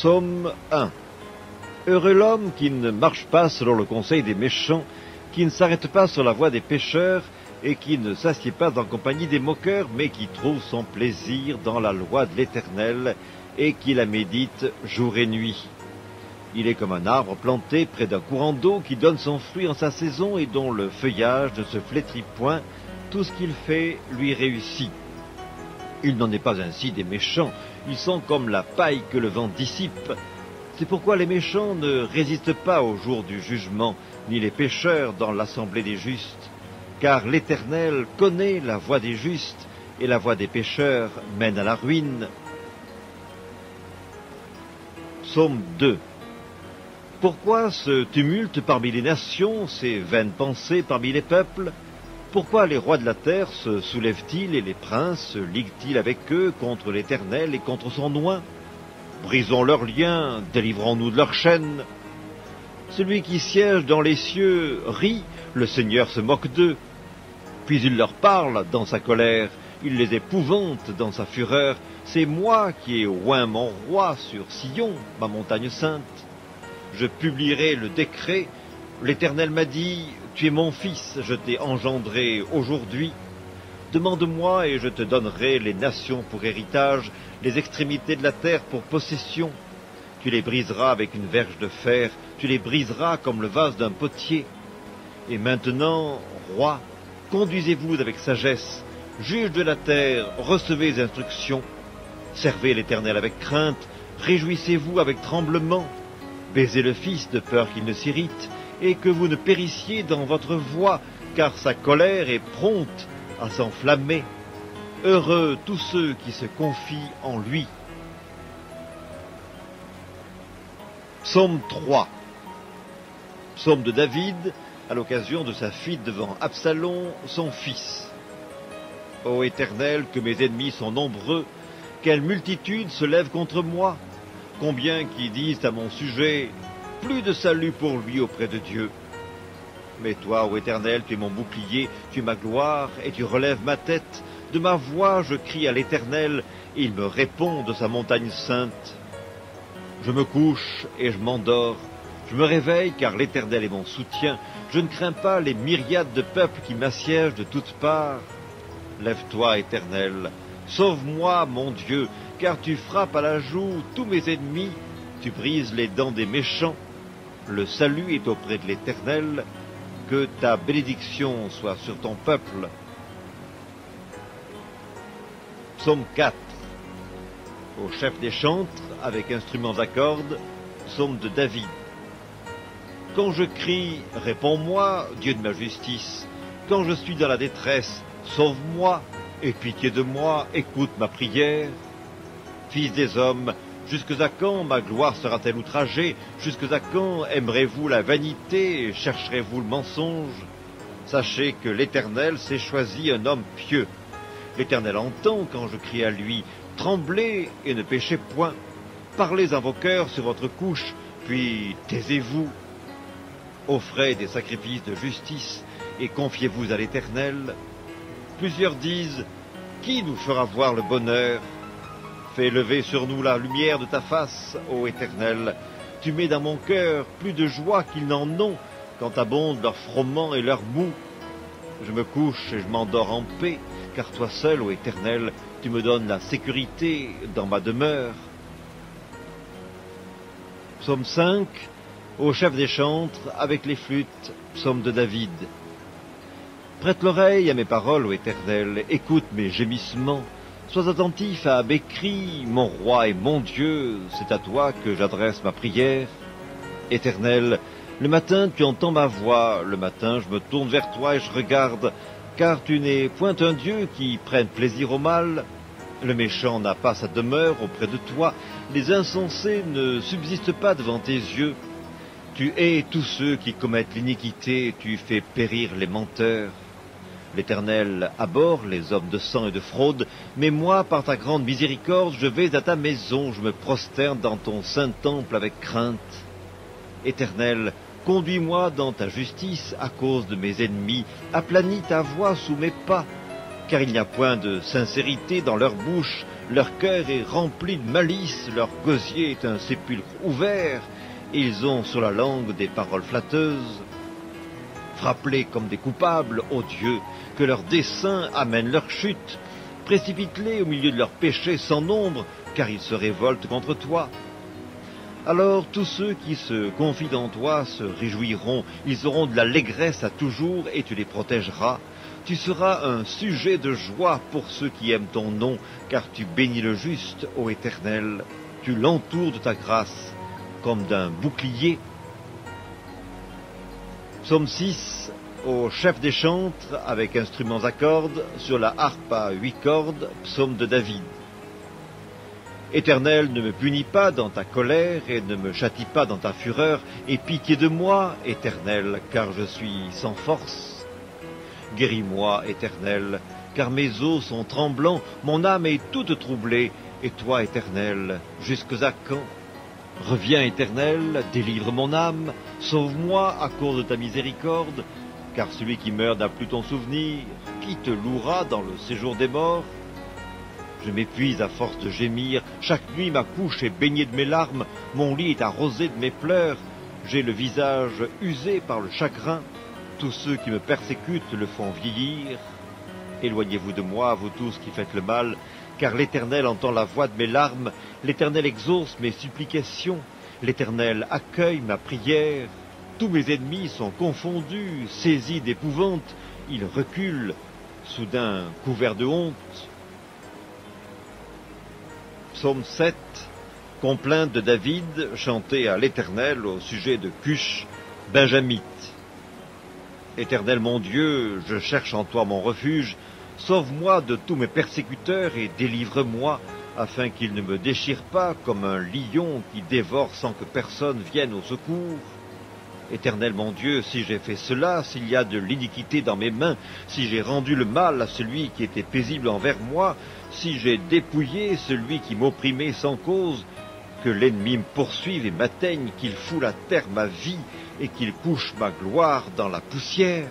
Psaume 1. Heureux l'homme qui ne marche pas selon le conseil des méchants, qui ne s'arrête pas sur la voie des pécheurs, et qui ne s'assied pas en compagnie des moqueurs, mais qui trouve son plaisir dans la loi de l'Éternel, et qui la médite jour et nuit. Il est comme un arbre planté près d'un courant d'eau qui donne son fruit en sa saison et dont le feuillage ne se flétrit point, tout ce qu'il fait lui réussit. Il n'en est pas ainsi des méchants, ils sont comme la paille que le vent dissipe. C'est pourquoi les méchants ne résistent pas au jour du jugement, ni les pécheurs dans l'assemblée des justes. Car l'Éternel connaît la voie des justes, et la voie des pécheurs mène à la ruine. Psaume 2. Pourquoi ce tumulte parmi les nations, ces vaines pensées parmi les peuples? Pourquoi les rois de la terre se soulèvent-ils et les princes se liguent-ils avec eux contre l'Éternel et contre son oint? Brisons leurs liens, délivrons-nous de leurs chaînes. Celui qui siège dans les cieux rit, le Seigneur se moque d'eux. Puis il leur parle dans sa colère, il les épouvante dans sa fureur. C'est moi qui ai oint mon roi sur Sion, ma montagne sainte. Je publierai le décret. L'Éternel m'a dit, tu es mon fils, je t'ai engendré aujourd'hui. Demande-moi et je te donnerai les nations pour héritage, les extrémités de la terre pour possession. Tu les briseras avec une verge de fer, tu les briseras comme le vase d'un potier. Et maintenant, roi, conduisez-vous avec sagesse, juge de la terre, recevez les instructions. Servez l'Éternel avec crainte, réjouissez-vous avec tremblement. Baisez le Fils de peur qu'il ne s'irrite, et que vous ne périssiez dans votre voie, car sa colère est prompte à s'enflammer. Heureux tous ceux qui se confient en lui. Psaume 3. Psaume de David, à l'occasion de sa fuite devant Absalom, son fils. Ô Éternel, que mes ennemis sont nombreux, quelle multitude se lève contre moi, combien qui disent à mon sujet, plus de salut pour lui auprès de Dieu. Mais toi, ô Éternel, tu es mon bouclier, tu es ma gloire, et tu relèves ma tête. De ma voix, je crie à l'Éternel, et il me répond de sa montagne sainte. Je me couche et je m'endors. Je me réveille, car l'Éternel est mon soutien. Je ne crains pas les myriades de peuples qui m'assiègent de toutes parts. Lève-toi, Éternel, sauve-moi, mon Dieu, car tu frappes à la joue tous mes ennemis, tu brises les dents des méchants. Le salut est auprès de l'Éternel, que ta bénédiction soit sur ton peuple. Psaume 4. Au chef des chantres, avec instruments à cordes, psaume de David. Quand je crie, réponds-moi, Dieu de ma justice. Quand je suis dans la détresse, sauve-moi, aie pitié de moi, écoute ma prière. Fils des hommes, jusque à quand ma gloire sera-t-elle outragée? Jusque à quand aimerez-vous la vanité et chercherez-vous le mensonge? Sachez que l'Éternel s'est choisi un homme pieux. L'Éternel entend quand je crie à lui. Tremblez et ne péchez point. Parlez en vos cœurs sur votre couche, puis taisez-vous. Offrez des sacrifices de justice et confiez-vous à l'Éternel. Plusieurs disent, qui nous fera voir le bonheur? Fais lever sur nous la lumière de ta face, ô Éternel. Tu mets dans mon cœur plus de joie qu'ils n'en ont quand abondent leurs froment et leurs mou. Je me couche et je m'endors en paix, car toi seul, ô Éternel, tu me donnes la sécurité dans ma demeure. Psaume 5, au chef des chantres, avec les flûtes, psaume de David. Prête l'oreille à mes paroles, ô Éternel, écoute mes gémissements. Sois attentif à mes cris, mon roi et mon Dieu, c'est à toi que j'adresse ma prière. Éternel, le matin tu entends ma voix, le matin je me tourne vers toi et je regarde, car tu n'es point un Dieu qui prenne plaisir au mal. Le méchant n'a pas sa demeure auprès de toi, les insensés ne subsistent pas devant tes yeux. Tu hais tous ceux qui commettent l'iniquité, tu fais périr les menteurs. L'Éternel abhorre les hommes de sang et de fraude, mais moi, par ta grande miséricorde, je vais à ta maison, je me prosterne dans ton saint temple avec crainte. Éternel, conduis-moi dans ta justice à cause de mes ennemis, aplanis ta voie sous mes pas, car il n'y a point de sincérité dans leur bouche, leur cœur est rempli de malice, leur gosier est un sépulcre ouvert, et ils ont sur la langue des paroles flatteuses. Frappe-les comme des coupables, ô Dieu, que leurs desseins amènent leur chute. Précipite-les au milieu de leurs péchés sans nombre, car ils se révoltent contre toi. Alors tous ceux qui se confient en toi se réjouiront, ils auront de l'allégresse à toujours, et tu les protégeras. Tu seras un sujet de joie pour ceux qui aiment ton nom, car tu bénis le juste, ô Éternel. Tu l'entoures de ta grâce, comme d'un bouclier. Psaume 6, au chef des chantres, avec instruments à cordes, sur la harpe à 8 cordes, psaume de David. Éternel, ne me punis pas dans ta colère, et ne me châtie pas dans ta fureur, et pitié de moi, Éternel, car je suis sans force. Guéris-moi, Éternel, car mes os sont tremblants, mon âme est toute troublée, et toi, Éternel, jusques à quand? Reviens, Éternel, délivre mon âme, sauve-moi à cause de ta miséricorde, car celui qui meurt n'a plus ton souvenir, qui te louera dans le séjour des morts? Je m'épuise à force de gémir, chaque nuit ma couche est baignée de mes larmes, mon lit est arrosé de mes pleurs, j'ai le visage usé par le chagrin, tous ceux qui me persécutent le font vieillir. Éloignez-vous de moi, vous tous qui faites le mal, car l'Éternel entend la voix de mes larmes, l'Éternel exauce mes supplications, l'Éternel accueille ma prière. Tous mes ennemis sont confondus, saisis d'épouvante, ils reculent, soudain couverts de honte. Psaume 7, complainte de David, chantée à l'Éternel au sujet de Cush, benjamite. Éternel mon Dieu, je cherche en toi mon refuge, sauve-moi de tous mes persécuteurs et délivre-moi, afin qu'ils ne me déchirent pas comme un lion qui dévore sans que personne vienne au secours. Éternel mon Dieu, si j'ai fait cela, s'il y a de l'iniquité dans mes mains, si j'ai rendu le mal à celui qui était paisible envers moi, si j'ai dépouillé celui qui m'opprimait sans cause, que l'ennemi me poursuive et m'atteigne, qu'il foule à terre ma vie et qu'il couche ma gloire dans la poussière.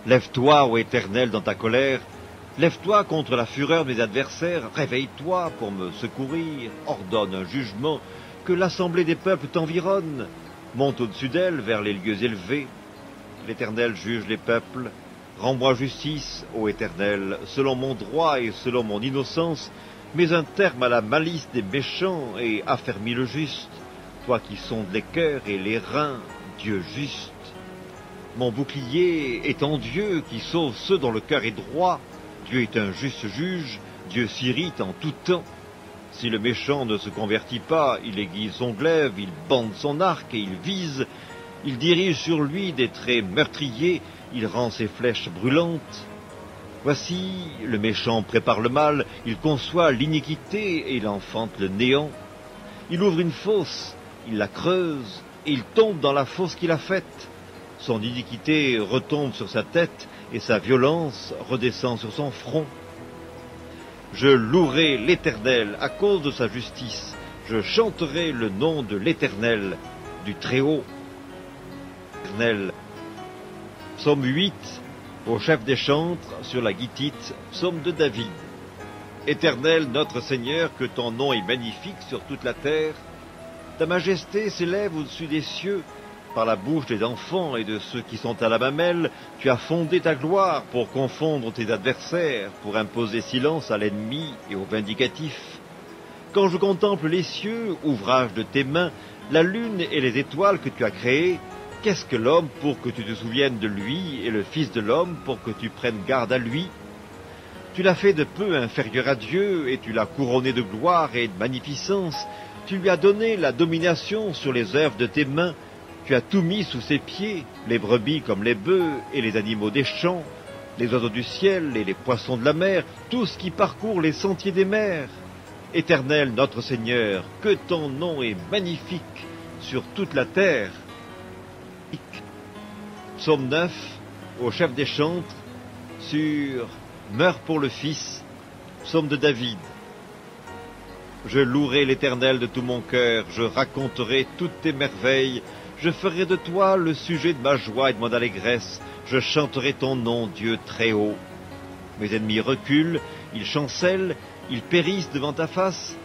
Lève-toi, ô Éternel, dans ta colère, lève-toi contre la fureur de mes adversaires, réveille-toi pour me secourir, ordonne un jugement, que l'assemblée des peuples t'environne, monte au-dessus d'elle vers les lieux élevés. L'Éternel juge les peuples, rends-moi justice, ô Éternel, selon mon droit et selon mon innocence, mets un terme à la malice des méchants et affermis le juste, toi qui sondes les cœurs et les reins, Dieu juste. Mon bouclier est en Dieu qui sauve ceux dont le cœur est droit. Dieu est un juste juge, Dieu s'irrite en tout temps. Si le méchant ne se convertit pas, il aiguise son glaive, il bande son arc et il vise. Il dirige sur lui des traits meurtriers, il rend ses flèches brûlantes. Voici, le méchant prépare le mal, il conçoit l'iniquité et il enfante le néant. Il ouvre une fosse, il la creuse, et il tombe dans la fosse qu'il a faite. Son iniquité retombe sur sa tête, et sa violence redescend sur son front. Je louerai l'Éternel à cause de sa justice, je chanterai le nom de l'Éternel, du Très-Haut. Éternel. Psaume 8, au chef des chantres, sur la guitite, psaume de David. Éternel, notre Seigneur, que ton nom est magnifique sur toute la terre. Ta majesté s'élève au-dessus des cieux. Par la bouche des enfants et de ceux qui sont à la mamelle, tu as fondé ta gloire pour confondre tes adversaires, pour imposer silence à l'ennemi et au vindicatif. Quand je contemple les cieux, ouvrage de tes mains, la lune et les étoiles que tu as créées, qu'est-ce que l'homme pour que tu te souviennes de lui, et le Fils de l'homme pour que tu prennes garde à lui? Tu l'as fait de peu inférieur à Dieu, et tu l'as couronné de gloire et de magnificence. Tu lui as donné la domination sur les œuvres de tes mains. Tu as tout mis sous ses pieds, les brebis comme les bœufs et les animaux des champs, les oiseaux du ciel et les poissons de la mer, tout ce qui parcourt les sentiers des mers. Éternel notre Seigneur, que ton nom est magnifique sur toute la terre. Psaume 9, au chef des chantres, sur « Meurs pour le Fils », psaume de David. Je louerai l'Éternel de tout mon cœur, je raconterai toutes tes merveilles, je ferai de toi le sujet de ma joie et de mon allégresse, je chanterai ton nom, Dieu très haut. Mes ennemis reculent, ils chancellent, ils périssent devant ta face,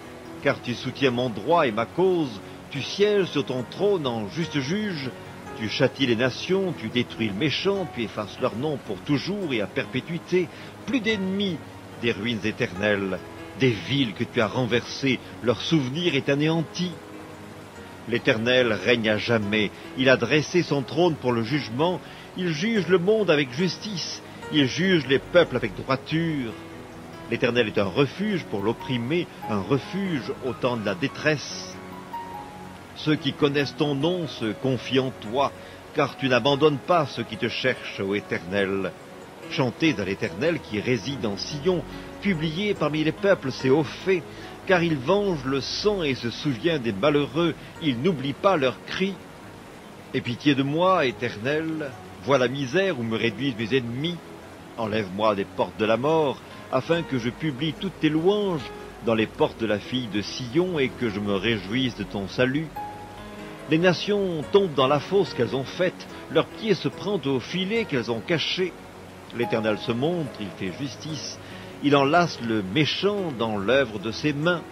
car tu soutiens mon droit et ma cause, tu sièges sur ton trône en juste juge, tu châties les nations, tu détruis le méchant, tu effaces leur nom pour toujours et à perpétuité. Plus d'ennemis, des ruines éternelles, des villes que tu as renversées, leur souvenir est anéanti. L'Éternel règne à jamais, il a dressé son trône pour le jugement, il juge le monde avec justice, il juge les peuples avec droiture. L'Éternel est un refuge pour l'opprimé, un refuge au temps de la détresse. Ceux qui connaissent ton nom se confient en toi, car tu n'abandonnes pas ceux qui te cherchent, ô Éternel. Chantez à l'Éternel qui réside en Sion, publiez parmi les peuples ses hauts faits, car il venge le sang et se souvient des malheureux, il n'oublie pas leurs cris. Aie pitié de moi, Éternel, vois la misère où me réduisent mes ennemis, enlève-moi des portes de la mort, afin que je publie toutes tes louanges dans les portes de la fille de Sion et que je me réjouisse de ton salut. Les nations tombent dans la fosse qu'elles ont faite, leurs pieds se prennent au filet qu'elles ont caché. L'Éternel se montre, il fait justice, il enlace le méchant dans l'œuvre de ses mains.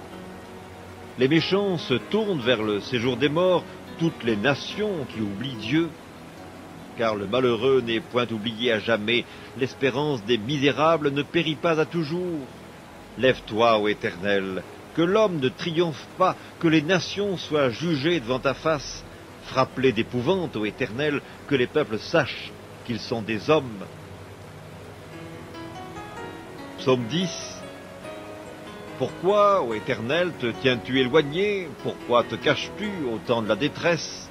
Les méchants se tournent vers le séjour des morts, toutes les nations qui oublient Dieu. Car le malheureux n'est point oublié à jamais, l'espérance des misérables ne périt pas à toujours. Lève-toi, ô Éternel, que l'homme ne triomphe pas, que les nations soient jugées devant ta face. Frappe-les d'épouvante, ô Éternel, que les peuples sachent qu'ils sont des hommes. Psaume 10. Pourquoi, ô Éternel, te tiens-tu éloigné? Pourquoi te caches-tu au temps de la détresse?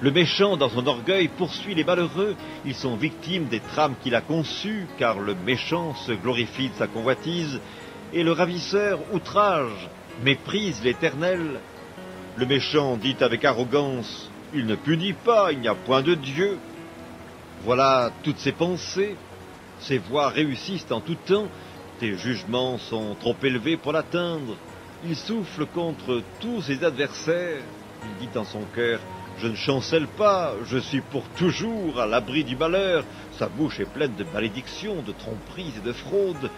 Le méchant, dans son orgueil, poursuit les malheureux. Ils sont victimes des trames qu'il a conçues, car le méchant se glorifie de sa convoitise, et le ravisseur outrage, méprise l'Éternel. Le méchant dit avec arrogance, « Il ne punit pas, il n'y a point de Dieu. » Voilà toutes ses pensées. Ses voies réussissent en tout temps. Tes jugements sont trop élevés pour l'atteindre. Il souffle contre tous ses adversaires. Il dit en son cœur, « Je ne chancelle pas, je suis pour toujours à l'abri du malheur. » Sa bouche est pleine de malédictions, de tromperies et de fraudes.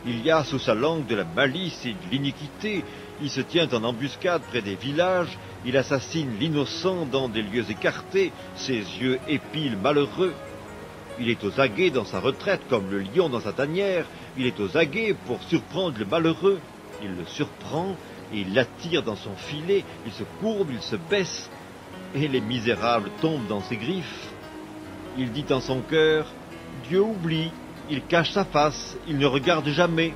Il y a sous sa langue de la malice et de l'iniquité. Il se tient en embuscade près des villages. Il assassine l'innocent dans des lieux écartés. Ses yeux épient le malheureux. Il est aux aguets dans sa retraite comme le lion dans sa tanière. Il est aux aguets pour surprendre le malheureux. Il le surprend et il l'attire dans son filet. Il se courbe, il se baisse et les misérables tombent dans ses griffes. Il dit en son cœur, « Dieu oublie. » Il cache sa face, il ne regarde jamais.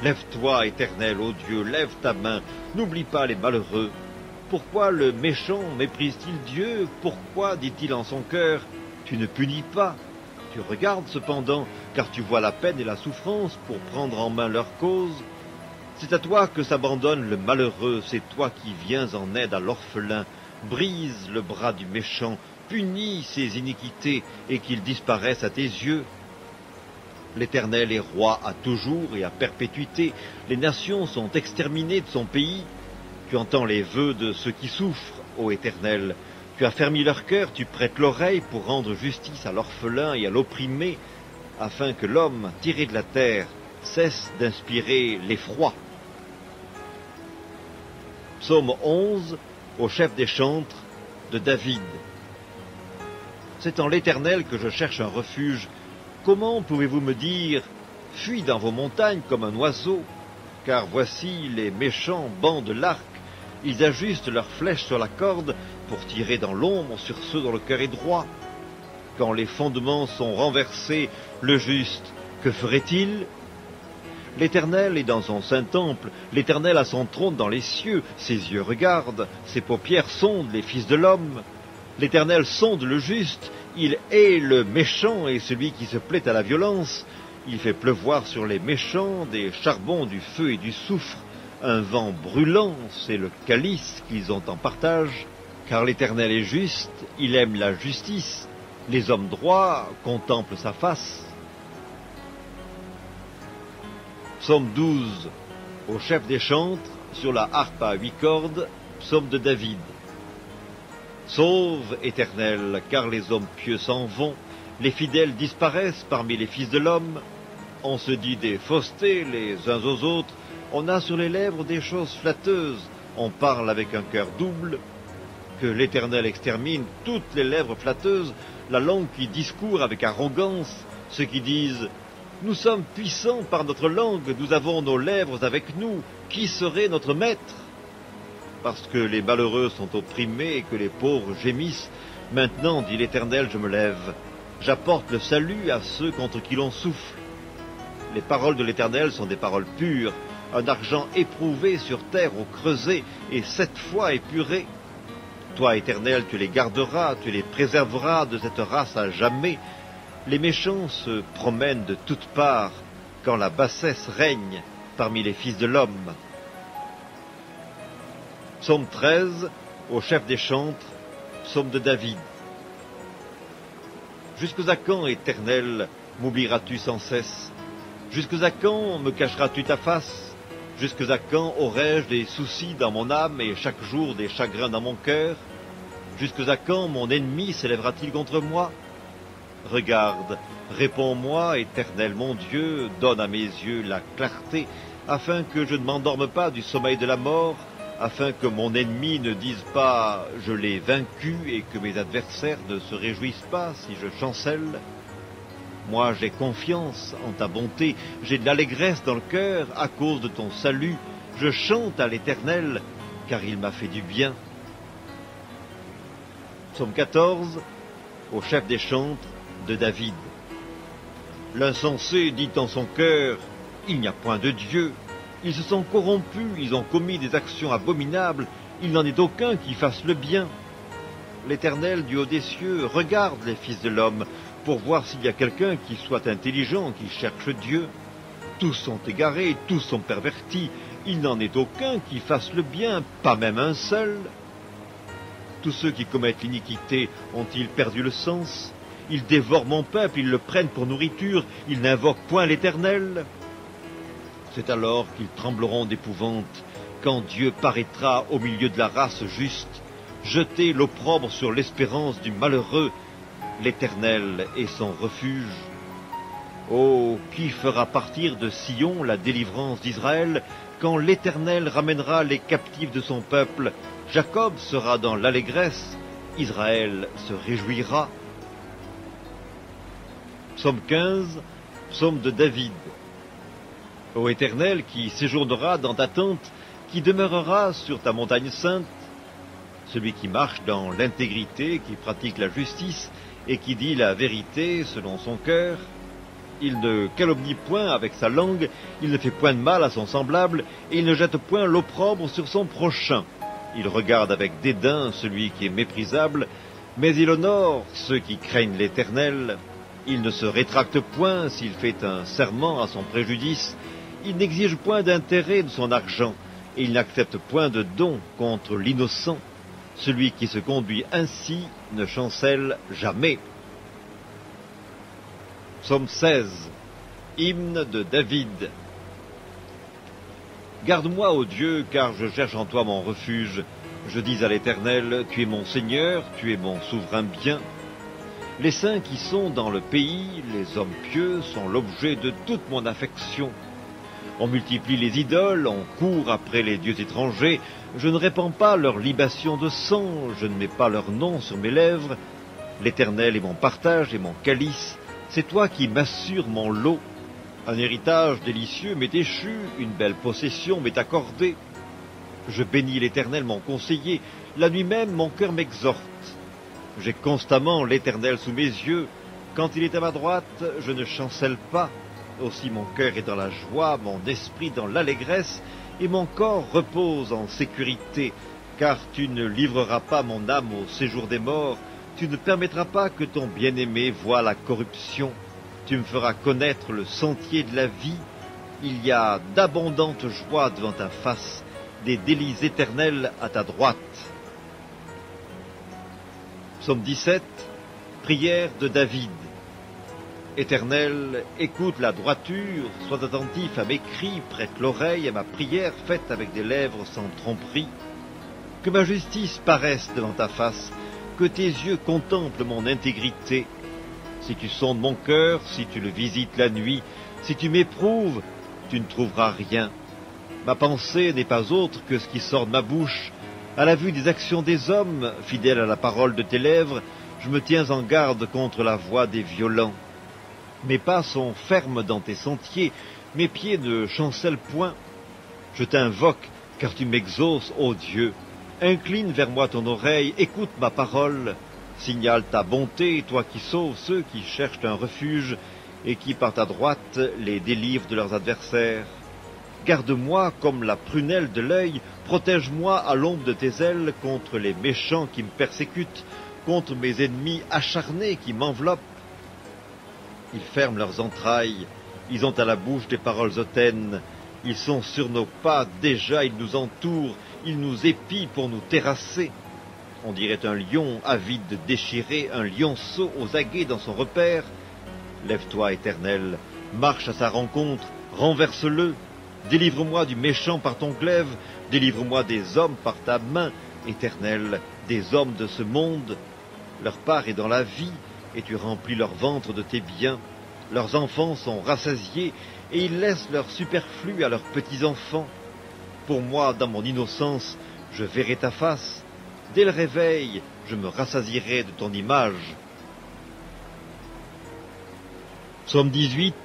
Lève-toi, Éternel, ô Dieu, lève ta main, n'oublie pas les malheureux. Pourquoi le méchant méprise-t-il Dieu? Pourquoi, dit-il en son cœur, tu ne punis pas? Tu regardes cependant, car tu vois la peine et la souffrance pour prendre en main leur cause. C'est à toi que s'abandonne le malheureux, c'est toi qui viens en aide à l'orphelin. Brise le bras du méchant, punis ses iniquités, et qu'il disparaisse à tes yeux. L'Éternel est roi à toujours et à perpétuité. Les nations sont exterminées de son pays. Tu entends les vœux de ceux qui souffrent, ô Éternel. Tu as fermi leur cœur, tu prêtes l'oreille pour rendre justice à l'orphelin et à l'opprimé, afin que l'homme, tiré de la terre, cesse d'inspirer l'effroi. Psaume 11, au chef des chantres, de David. C'est en l'Éternel que je cherche un refuge. Comment pouvez-vous me dire, fuis dans vos montagnes comme un oiseau? Car voici les méchants bandent l'arc, ils ajustent leurs flèches sur la corde pour tirer dans l'ombre sur ceux dont le cœur est droit. Quand les fondements sont renversés, le juste, que ferait-il? L'Éternel est dans son saint temple, l'Éternel a son trône dans les cieux, ses yeux regardent, ses paupières sondent les fils de l'homme. L'Éternel sonde le juste, il hait le méchant et celui qui se plaît à la violence. Il fait pleuvoir sur les méchants des charbons, du feu et du soufre. Un vent brûlant, c'est le calice qu'ils ont en partage. Car l'Éternel est juste, il aime la justice. Les hommes droits contemplent sa face. Psaume 12, au chef des chantres, sur la harpe à 8 cordes, psaume de David. Sauve, Éternel, car les hommes pieux s'en vont, les fidèles disparaissent parmi les fils de l'homme. On se dit des faussetés les uns aux autres, on a sur les lèvres des choses flatteuses, on parle avec un cœur double. Que l'Éternel extermine toutes les lèvres flatteuses, la langue qui discourt avec arrogance, ceux qui disent « Nous sommes puissants par notre langue, nous avons nos lèvres avec nous, qui serait notre maître ?» Parce que les malheureux sont opprimés et que les pauvres gémissent, maintenant, dit l'Éternel, je me lève. J'apporte le salut à ceux contre qui l'on souffle. Les paroles de l'Éternel sont des paroles pures, un argent éprouvé sur terre au creuset et 7 fois épuré. Toi, Éternel, tu les garderas, tu les préserveras de cette race à jamais. Les méchants se promènent de toutes parts, quand la bassesse règne parmi les fils de l'homme. Psaume 13, au chef des chantres, psaume de David. Jusqu'à quand, Éternel, m'oublieras-tu sans cesse? Jusqu'à quand me cacheras-tu ta face? Jusqu'à quand aurai-je des soucis dans mon âme et chaque jour des chagrins dans mon cœur? Jusqu'à quand mon ennemi s'élèvera-t-il contre moi? Regarde, réponds-moi, Éternel mon Dieu, donne à mes yeux la clarté, afin que je ne m'endorme pas du sommeil de la mort, afin que mon ennemi ne dise pas « je l'ai vaincu » et que mes adversaires ne se réjouissent pas si je chancelle. Moi j'ai confiance en ta bonté, j'ai de l'allégresse dans le cœur à cause de ton salut. Je chante à l'Éternel, car il m'a fait du bien. Psaume 14, au chef des chantres de David. L'insensé dit en son cœur, il n'y a point de Dieu. Ils se sont corrompus, ils ont commis des actions abominables, il n'en est aucun qui fasse le bien. L'Éternel du haut des cieux regarde les fils de l'homme, pour voir s'il y a quelqu'un qui soit intelligent, qui cherche Dieu. Tous sont égarés, tous sont pervertis, il n'en est aucun qui fasse le bien, pas même un seul. Tous ceux qui commettent l'iniquité ont-ils perdu le sens? Ils dévorent mon peuple, ils le prennent pour nourriture, ils n'invoquent point l'Éternel. C'est alors qu'ils trembleront d'épouvante, quand Dieu paraîtra au milieu de la race juste, jeter l'opprobre sur l'espérance du malheureux. L'Éternel est son refuge. Oh, qui fera partir de Sion la délivrance d'Israël, quand l'Éternel ramènera les captifs de son peuple? Jacob sera dans l'allégresse, Israël se réjouira. Psaume 15, psaume de David. Ô Éternel, qui séjournera dans ta tente, qui demeurera sur ta montagne sainte, celui qui marche dans l'intégrité, qui pratique la justice, et qui dit la vérité selon son cœur, il ne calomnie point avec sa langue, il ne fait point de mal à son semblable, et il ne jette point l'opprobre sur son prochain. Il regarde avec dédain celui qui est méprisable, mais il honore ceux qui craignent l'Éternel. Il ne se rétracte point s'il fait un serment à son préjudice, il n'exige point d'intérêt de son argent, et il n'accepte point de don contre l'innocent. Celui qui se conduit ainsi ne chancelle jamais. Psaume 16, hymne de David. Garde-moi, ô Dieu, car je cherche en toi mon refuge. Je dis à l'Éternel, tu es mon Seigneur, tu es mon souverain bien. Les saints qui sont dans le pays, les hommes pieux, sont l'objet de toute mon affection. On multiplie les idoles, on court après les dieux étrangers. Je ne répands pas leur libation de sang, je ne mets pas leur nom sur mes lèvres. L'Éternel est mon partage et mon calice. C'est toi qui m'assures mon lot. Un héritage délicieux m'est échu, une belle possession m'est accordée. Je bénis l'Éternel mon conseiller, la nuit même mon cœur m'exhorte. J'ai constamment l'Éternel sous mes yeux. Quand il est à ma droite, je ne chancelle pas. Aussi mon cœur est dans la joie, mon esprit dans l'allégresse, et mon corps repose en sécurité, car tu ne livreras pas mon âme au séjour des morts, tu ne permettras pas que ton bien-aimé voie la corruption, tu me feras connaître le sentier de la vie, il y a d'abondantes joies devant ta face, des délices éternels à ta droite. Psaume 17, prière de David. Éternel, écoute la droiture, sois attentif à mes cris, prête l'oreille à ma prière faite avec des lèvres sans tromperie. Que ma justice paraisse devant ta face, que tes yeux contemplent mon intégrité. Si tu sondes mon cœur, si tu le visites la nuit, Si tu m'éprouves, tu ne trouveras rien. Ma pensée n'est pas autre que ce qui sort de ma bouche. À la vue des actions des hommes, fidèle à la parole de tes lèvres, je me tiens en garde contre la voix des violents. Mes pas sont fermes dans tes sentiers, mes pieds ne chancellent point. Je t'invoque, car tu m'exauces, ô Dieu. Incline vers moi ton oreille, écoute ma parole. Signale ta bonté, toi qui sauves ceux qui cherchent un refuge, et qui par ta droite les délivrent de leurs adversaires. Garde-moi comme la prunelle de l'œil, protège-moi à l'ombre de tes ailes contre les méchants qui me persécutent, contre mes ennemis acharnés qui m'enveloppent. Ils ferment leurs entrailles, ils ont à la bouche des paroles hautaines, ils sont sur nos pas, déjà ils nous entourent, ils nous épient pour nous terrasser. On dirait un lion avide de déchirer, un lionceau aux aguets dans son repère. Lève-toi, Éternel, marche à sa rencontre, renverse-le. Délivre-moi du méchant par ton glaive, délivre-moi des hommes par ta main, Éternel, des hommes de ce monde. Leur part est dans la vie, et tu remplis leur ventre de tes biens. Leurs enfants sont rassasiés, et ils laissent leur superflu à leurs petits-enfants. Pour moi, dans mon innocence, je verrai ta face. Dès le réveil, je me rassasierai de ton image. Psaume 18.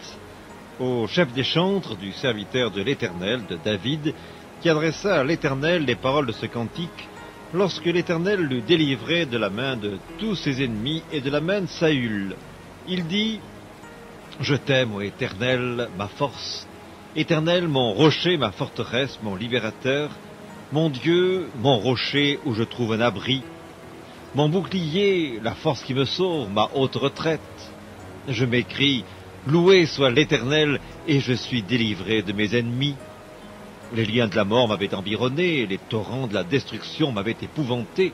Au chef des chantres du serviteur de l'Éternel, de David, qui adressa à l'Éternel les paroles de ce cantique, lorsque l'Éternel l'eut délivré de la main de tous ses ennemis et de la main de Saül. Il dit, « Je t'aime, ô Éternel, ma force, Éternel, mon rocher, ma forteresse, mon libérateur, mon Dieu, mon rocher où je trouve un abri, mon bouclier, la force qui me sauve, ma haute retraite. Je m'écrie, loué soit l'Éternel, et je suis délivré de mes ennemis. Les liens de la mort m'avaient environné, les torrents de la destruction m'avaient épouvanté,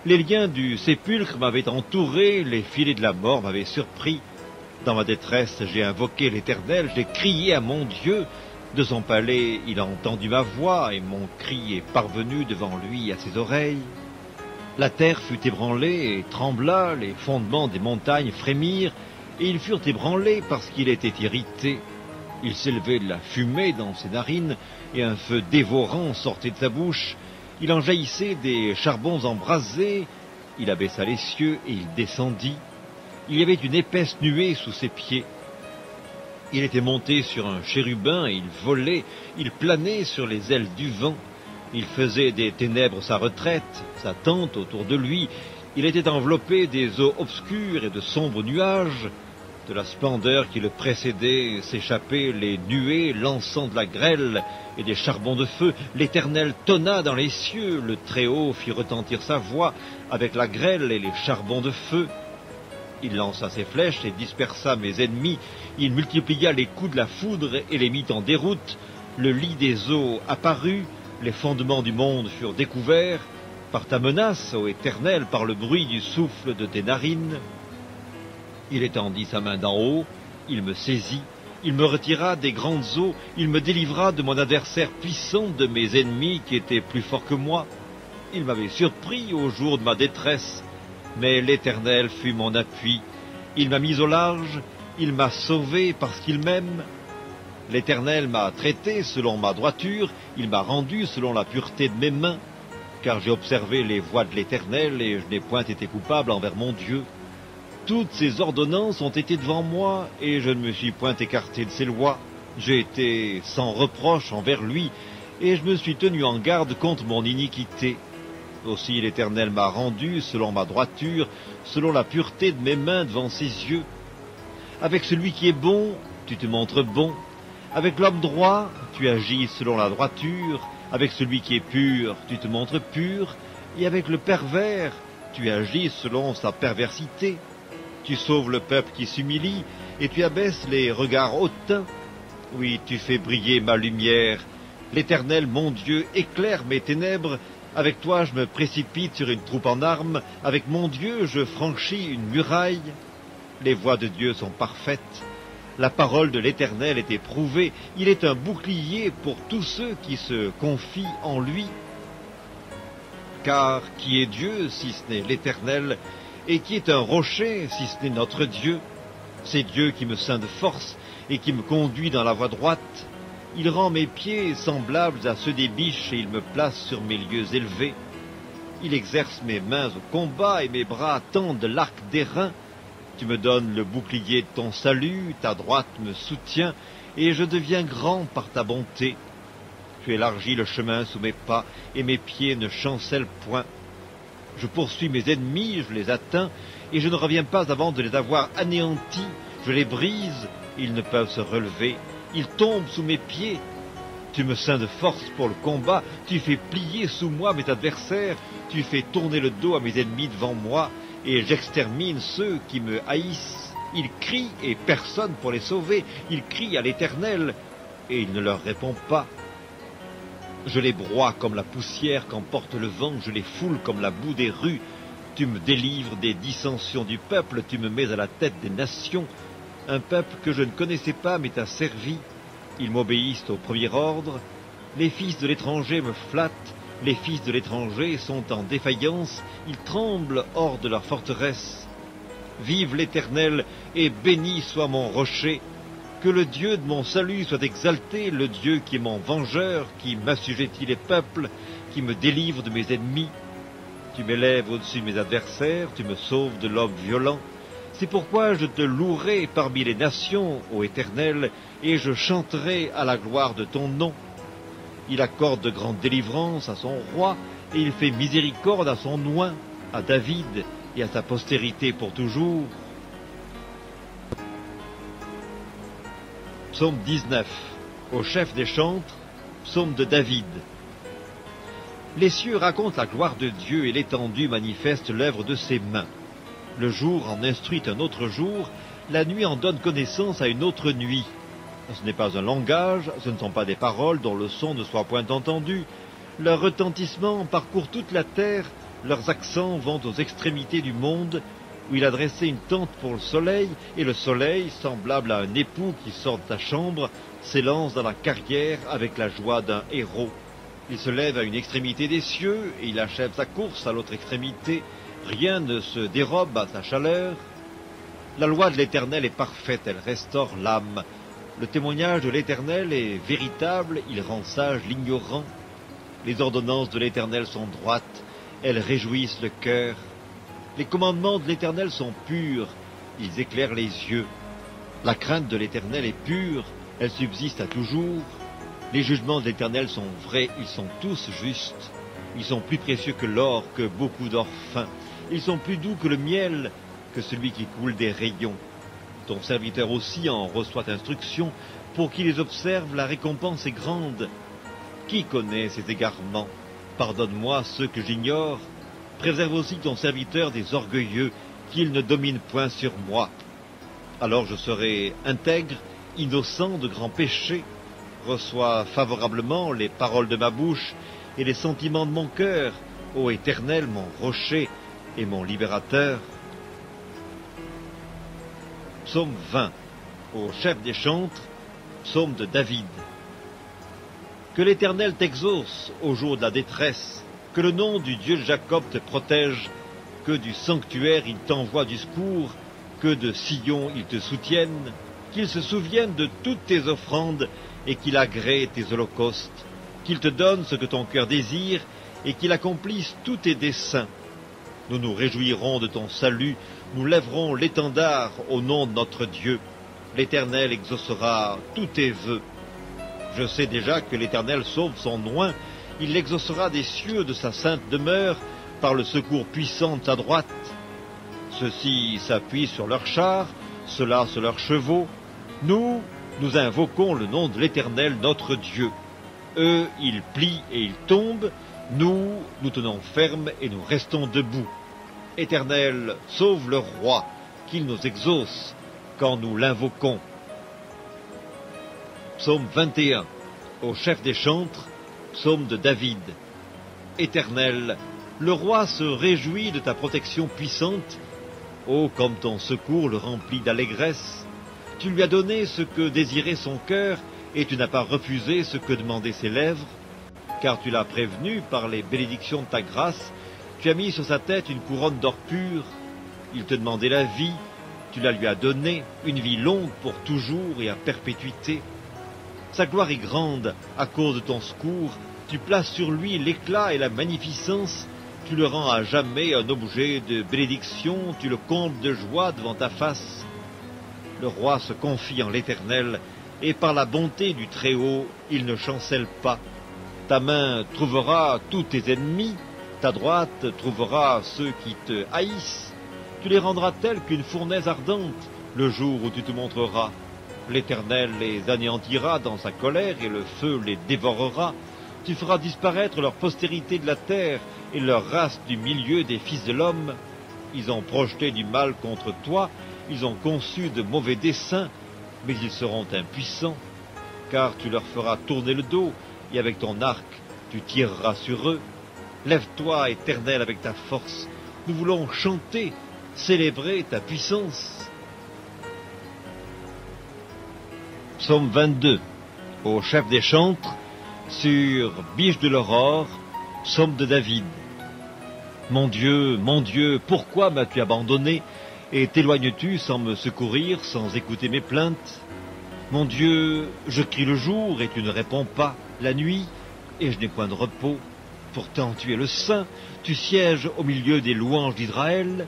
les liens du sépulcre m'avaient entouré, les filets de la mort m'avaient surpris. Dans ma détresse, j'ai invoqué l'Éternel, j'ai crié à mon Dieu. De son palais, il a entendu ma voix, et mon cri est parvenu devant lui à ses oreilles. La terre fut ébranlée et trembla, les fondements des montagnes frémirent, et ils furent ébranlés parce qu'il était irrité. Il s'élevait de la fumée dans ses narines, et un feu dévorant sortait de sa bouche. Il en jaillissait des charbons embrasés. Il abaissa les cieux, et il descendit. Il y avait une épaisse nuée sous ses pieds. Il était monté sur un chérubin, et il volait, il planait sur les ailes du vent. Il faisait des ténèbres sa retraite, sa tente autour de lui. Il était enveloppé des eaux obscures et de sombres nuages. De la splendeur qui le précédait s'échappaient les nuées lançant de la grêle et des charbons de feu. L'Éternel tonna dans les cieux, le Très-Haut fit retentir sa voix avec la grêle et les charbons de feu. Il lança ses flèches et dispersa mes ennemis. Il multiplia les coups de la foudre et les mit en déroute. Le lit des eaux apparut, les fondements du monde furent découverts. Par ta menace, ô Éternel, par le bruit du souffle de tes narines. Il étendit sa main d'en haut, il me saisit, il me retira des grandes eaux, il me délivra de mon adversaire puissant, de mes ennemis qui étaient plus forts que moi. Il m'avait surpris au jour de ma détresse, mais l'Éternel fut mon appui. Il m'a mis au large, il m'a sauvé parce qu'il m'aime. L'Éternel m'a traité selon ma droiture, il m'a rendu selon la pureté de mes mains, car j'ai observé les voies de l'Éternel et je n'ai point été coupable envers mon Dieu. Toutes ses ordonnances ont été devant moi, et je ne me suis point écarté de ses lois. J'ai été sans reproche envers lui, et je me suis tenu en garde contre mon iniquité. Aussi l'Éternel m'a rendu selon ma droiture, selon la pureté de mes mains devant ses yeux. Avec celui qui est bon, tu te montres bon. Avec l'homme droit, tu agis selon la droiture. Avec celui qui est pur, tu te montres pur. Et avec le pervers, tu agis selon sa perversité. Tu sauves le peuple qui s'humilie, et tu abaisses les regards hautains. Oui, tu fais briller ma lumière. L'Éternel, mon Dieu, éclaire mes ténèbres. Avec toi, je me précipite sur une troupe en armes. Avec mon Dieu, je franchis une muraille. Les voies de Dieu sont parfaites. La parole de l'Éternel est éprouvée. Il est un bouclier pour tous ceux qui se confient en lui. Car qui est Dieu si ce n'est l'Éternel, et qui est un rocher si ce n'est notre Dieu? C'est Dieu qui me ceint de force et qui me conduit dans la voie droite. Il rend mes pieds semblables à ceux des biches et il me place sur mes lieux élevés. Il exerce mes mains au combat et mes bras tendent l'arc d'airain. Tu me donnes le bouclier de ton salut, ta droite me soutient et je deviens grand par ta bonté. Tu élargis le chemin sous mes pas et mes pieds ne chancellent point. Je poursuis mes ennemis, je les atteins et je ne reviens pas avant de les avoir anéantis. Je les brise, ils ne peuvent se relever. Ils tombent sous mes pieds. Tu me ceins de force pour le combat, tu fais plier sous moi mes adversaires, tu fais tourner le dos à mes ennemis devant moi, et j'extermine ceux qui me haïssent. Ils crient et personne pour les sauver, ils crient à l'Éternel, et il ne leur répond pas. Je les broie comme la poussière qu'emporte le vent, je les foule comme la boue des rues. Tu me délivres des dissensions du peuple, tu me mets à la tête des nations. Un peuple que je ne connaissais pas m'est asservi. Ils m'obéissent au premier ordre. Les fils de l'étranger me flattent. Les fils de l'étranger sont en défaillance. Ils tremblent hors de leur forteresse. Vive l'Éternel et béni soit mon rocher. Que le Dieu de mon salut soit exalté, le Dieu qui est mon vengeur, qui m'assujettit les peuples, qui me délivre de mes ennemis. Tu m'élèves au-dessus de mes adversaires, tu me sauves de l'homme violent. C'est pourquoi je te louerai parmi les nations, ô Éternel, et je chanterai à la gloire de ton nom. Il accorde de grandes délivrances à son roi, et il fait miséricorde à son oint, à David et à sa postérité pour toujours. Psaume 19, au chef des chantres, psaume de David. Les cieux racontent la gloire de Dieu et l'étendue manifeste l'œuvre de ses mains. Le jour en instruit un autre jour, la nuit en donne connaissance à une autre nuit. Ce n'est pas un langage, ce ne sont pas des paroles dont le son ne soit point entendu. Leur retentissement parcourt toute la terre, leurs accents vont aux extrémités du monde, où il a dressé une tente pour le soleil, et le soleil, semblable à un époux qui sort de sa chambre, s'élance dans la carrière avec la joie d'un héros. Il se lève à une extrémité des cieux, et il achève sa course à l'autre extrémité. Rien ne se dérobe à sa chaleur. La loi de l'Éternel est parfaite, elle restaure l'âme. Le témoignage de l'Éternel est véritable, il rend sage l'ignorant. Les ordonnances de l'Éternel sont droites, elles réjouissent le cœur. Les commandements de l'Éternel sont purs, ils éclairent les yeux. La crainte de l'Éternel est pure, elle subsiste à toujours. Les jugements de l'Éternel sont vrais, ils sont tous justes. Ils sont plus précieux que l'or, que beaucoup d'or fin. Ils sont plus doux que le miel, que celui qui coule des rayons. Ton serviteur aussi en reçoit instruction. Pour qui les observe, la récompense est grande. Qui connaît ses égarements? Pardonne-moi ceux que j'ignore. Préserve aussi ton serviteur des orgueilleux, qu'il ne domine point sur moi. Alors je serai intègre, innocent de grands péchés. Reçois favorablement les paroles de ma bouche et les sentiments de mon cœur, ô Éternel, mon rocher et mon libérateur. Psaume 20, au chef des chantres, psaume de David. Que l'Éternel t'exauce au jour de la détresse, que le nom du Dieu de Jacob te protège, que du sanctuaire il t'envoie du secours, que de Sion il te soutienne, qu'il se souvienne de toutes tes offrandes et qu'il agrée tes holocaustes, qu'il te donne ce que ton cœur désire et qu'il accomplisse tous tes desseins. Nous nous réjouirons de ton salut, nous lèverons l'étendard au nom de notre Dieu. L'Éternel exaucera tous tes vœux. Je sais déjà que l'Éternel sauve son oint, il l'exaucera des cieux de sa sainte demeure par le secours puissant de sa droite. Ceux-ci s'appuient sur leurs chars, ceux-là sur leurs chevaux. Nous invoquons le nom de l'Éternel notre Dieu. Eux, ils plient et ils tombent, nous tenons ferme et nous restons debout. Éternel, sauve le roi, qu'il nous exauce quand nous l'invoquons. Psaume 21, au chef des chantres, psaume de David. Éternel, le roi se réjouit de ta protection puissante. Oh, comme ton secours le remplit d'allégresse. Tu lui as donné ce que désirait son cœur, et tu n'as pas refusé ce que demandaient ses lèvres. Car tu l'as prévenu par les bénédictions de ta grâce, tu as mis sur sa tête une couronne d'or pur. Il te demandait la vie, tu la lui as donnée, une vie longue pour toujours et à perpétuité. Sa gloire est grande à cause de ton secours, tu places sur lui l'éclat et la magnificence, tu le rends à jamais un objet de bénédiction, tu le combles de joie devant ta face. Le roi se confie en l'Éternel, et par la bonté du Très-Haut, il ne chancelle pas. Ta main trouvera tous tes ennemis, ta droite trouvera ceux qui te haïssent. Tu les rendras tels qu'une fournaise ardente, le jour où tu te montreras. L'Éternel les anéantira dans sa colère, et le feu les dévorera. Tu feras disparaître leur postérité de la terre, et leur race du milieu des fils de l'homme. Ils ont projeté du mal contre toi, ils ont conçu de mauvais desseins, mais ils seront impuissants, car tu leur feras tourner le dos, et avec ton arc tu tireras sur eux. Lève-toi, Éternel, avec ta force, nous voulons chanter, célébrer ta puissance. Psaume 22, au chef des chantres, sur Biche de l'aurore, psaume de David. Mon Dieu, pourquoi m'as-tu abandonné, et t'éloignes-tu sans me secourir, sans écouter mes plaintes? Mon Dieu, je crie le jour, et tu ne réponds pas, la nuit, et je n'ai point de repos. Pourtant tu es le Saint, tu sièges au milieu des louanges d'Israël.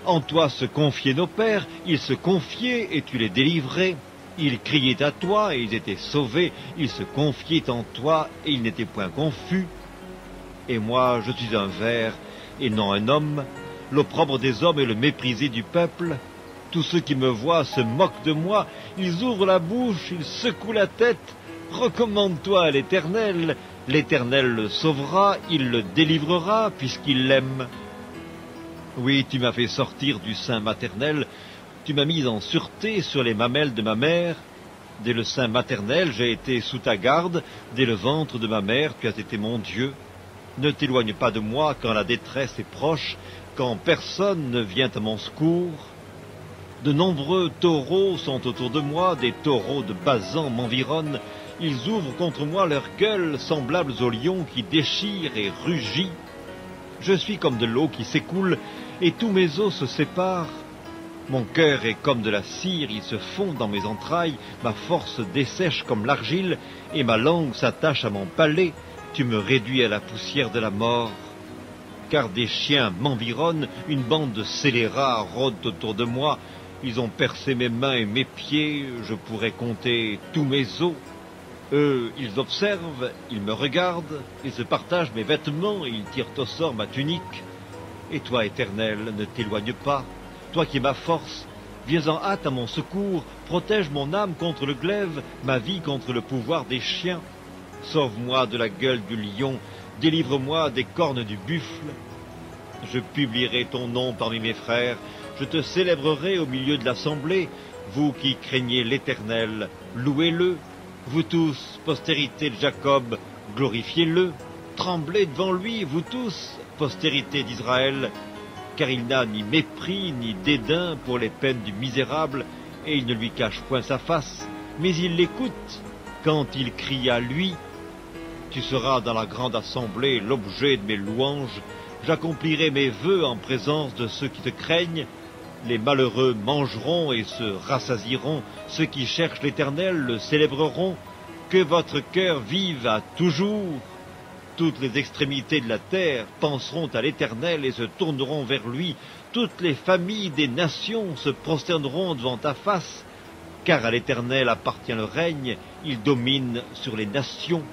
En toi se confiaient nos pères, ils se confiaient, et tu les délivrais. Ils criaient à toi, et ils étaient sauvés, ils se confiaient en toi, et ils n'étaient point confus. Et moi, je suis un ver, et non un homme, l'opprobre des hommes et le méprisé du peuple. Tous ceux qui me voient se moquent de moi, ils ouvrent la bouche, ils secouent la tête. Recommande-toi à l'Éternel, l'Éternel le sauvera, il le délivrera, puisqu'il l'aime. Oui, tu m'as fait sortir du sein maternel, tu m'as mis en sûreté sur les mamelles de ma mère. Dès le sein maternel, j'ai été sous ta garde, dès le ventre de ma mère, tu as été mon Dieu. Ne t'éloigne pas de moi quand la détresse est proche, quand personne ne vient à mon secours. De nombreux taureaux sont autour de moi, des taureaux de Basan m'environnent. Ils ouvrent contre moi leurs gueules, semblables aux lions qui déchirent et rugissent. Je suis comme de l'eau qui s'écoule, et tous mes os se séparent. Mon cœur est comme de la cire, il se fond dans mes entrailles, ma force dessèche comme l'argile, et ma langue s'attache à mon palais. Tu me réduis à la poussière de la mort. Car des chiens m'environnent, une bande de scélérats rôde autour de moi. Ils ont percé mes mains et mes pieds, je pourrais compter tous mes os. Eux, ils observent, ils me regardent, ils se partagent mes vêtements et ils tirent au sort ma tunique. Et toi, Éternel, ne t'éloigne pas. Toi qui es ma force, viens en hâte à mon secours, protège mon âme contre le glaive, ma vie contre le pouvoir des chiens. Sauve-moi de la gueule du lion, délivre-moi des cornes du buffle. Je publierai ton nom parmi mes frères, je te célébrerai au milieu de l'assemblée. Vous qui craignez l'Éternel, louez-le. Vous tous, postérité de Jacob, glorifiez-le. Tremblez devant lui, vous tous, postérité d'Israël, car il n'a ni mépris ni dédain pour les peines du misérable, et il ne lui cache point sa face, mais il l'écoute quand il crie à lui. Tu seras dans la grande assemblée l'objet de mes louanges, j'accomplirai mes vœux en présence de ceux qui te craignent. Les malheureux mangeront et se rassasieront, ceux qui cherchent l'Éternel le célébreront. Que votre cœur vive à toujours. Toutes les extrémités de la terre penseront à l'Éternel et se tourneront vers lui. Toutes les familles des nations se prosterneront devant ta face, car à l'Éternel appartient le règne, il domine sur les nations.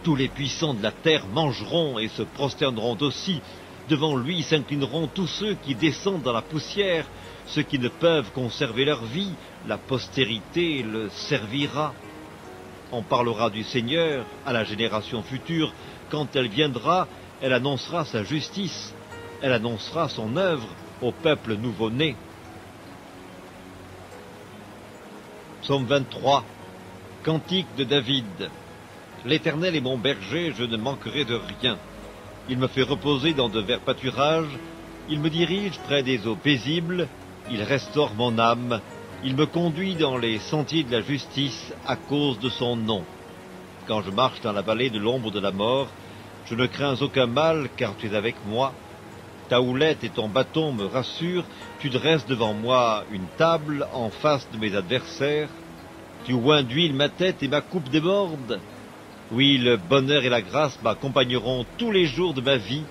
Tous les puissants de la terre mangeront et se prosterneront aussi. Devant lui s'inclineront tous ceux qui descendent dans la poussière, ceux qui ne peuvent conserver leur vie, la postérité le servira. On parlera du Seigneur à la génération future, quand elle viendra, elle annoncera sa justice, elle annoncera son œuvre au peuple nouveau-né. Psaume 23, Cantique de David. L'Éternel est mon berger, je ne manquerai de rien. Il me fait reposer dans de verts pâturages, il me dirige près des eaux paisibles, il restaure mon âme, il me conduit dans les sentiers de la justice à cause de son nom. Quand je marche dans la vallée de l'ombre de la mort, je ne crains aucun mal, car tu es avec moi. ta houlette et ton bâton me rassurent, tu dresses devant moi une table en face de mes adversaires. Tu oins d'huile ma tête et ma coupe déborde. Oui, le bonheur et la grâce m'accompagneront tous les jours de ma vie,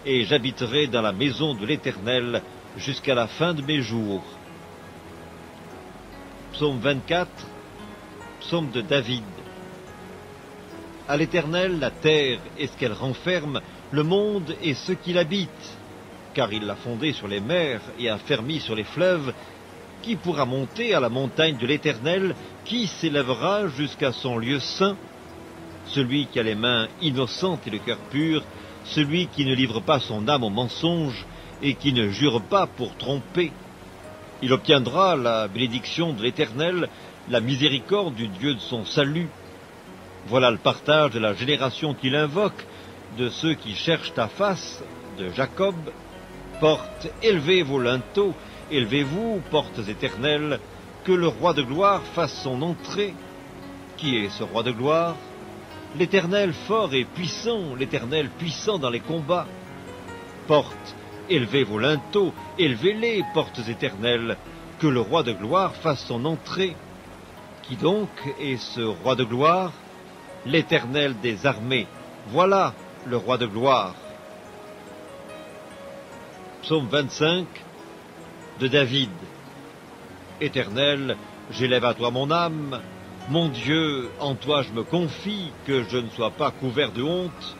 et j'habiterai dans la maison de l'Éternel jusqu'à la fin de mes jours. Psaume 24, psaume de David. À l'Éternel, la terre et ce qu'elle renferme, le monde et ceux qui l'habitent, car il l'a fondé sur les mers et a fermi sur les fleuves. Qui pourra monter à la montagne de l'Éternel? Qui s'élèvera jusqu'à son lieu saint? Celui qui a les mains innocentes et le cœur pur, celui qui ne livre pas son âme au mensonge et qui ne jure pas pour tromper. Il obtiendra la bénédiction de l'Éternel, la miséricorde du Dieu de son salut. Voilà le partage de la génération qu'il invoque, de ceux qui cherchent ta face, de Jacob. Portes, élevez vos linteaux, élevez-vous, portes éternelles, que le roi de gloire fasse son entrée. Qui est ce roi de gloire? L'Éternel fort et puissant, l'Éternel puissant dans les combats. Portes, élevez vos linteaux, élevez-les, portes éternelles, que le roi de gloire fasse son entrée. Qui donc est ce roi de gloire? L'Éternel des armées, voilà le roi de gloire. Psaume 25 de David. Éternel, j'élève à toi mon âme. Mon Dieu, en toi je me confie, que je ne sois pas couvert de honte,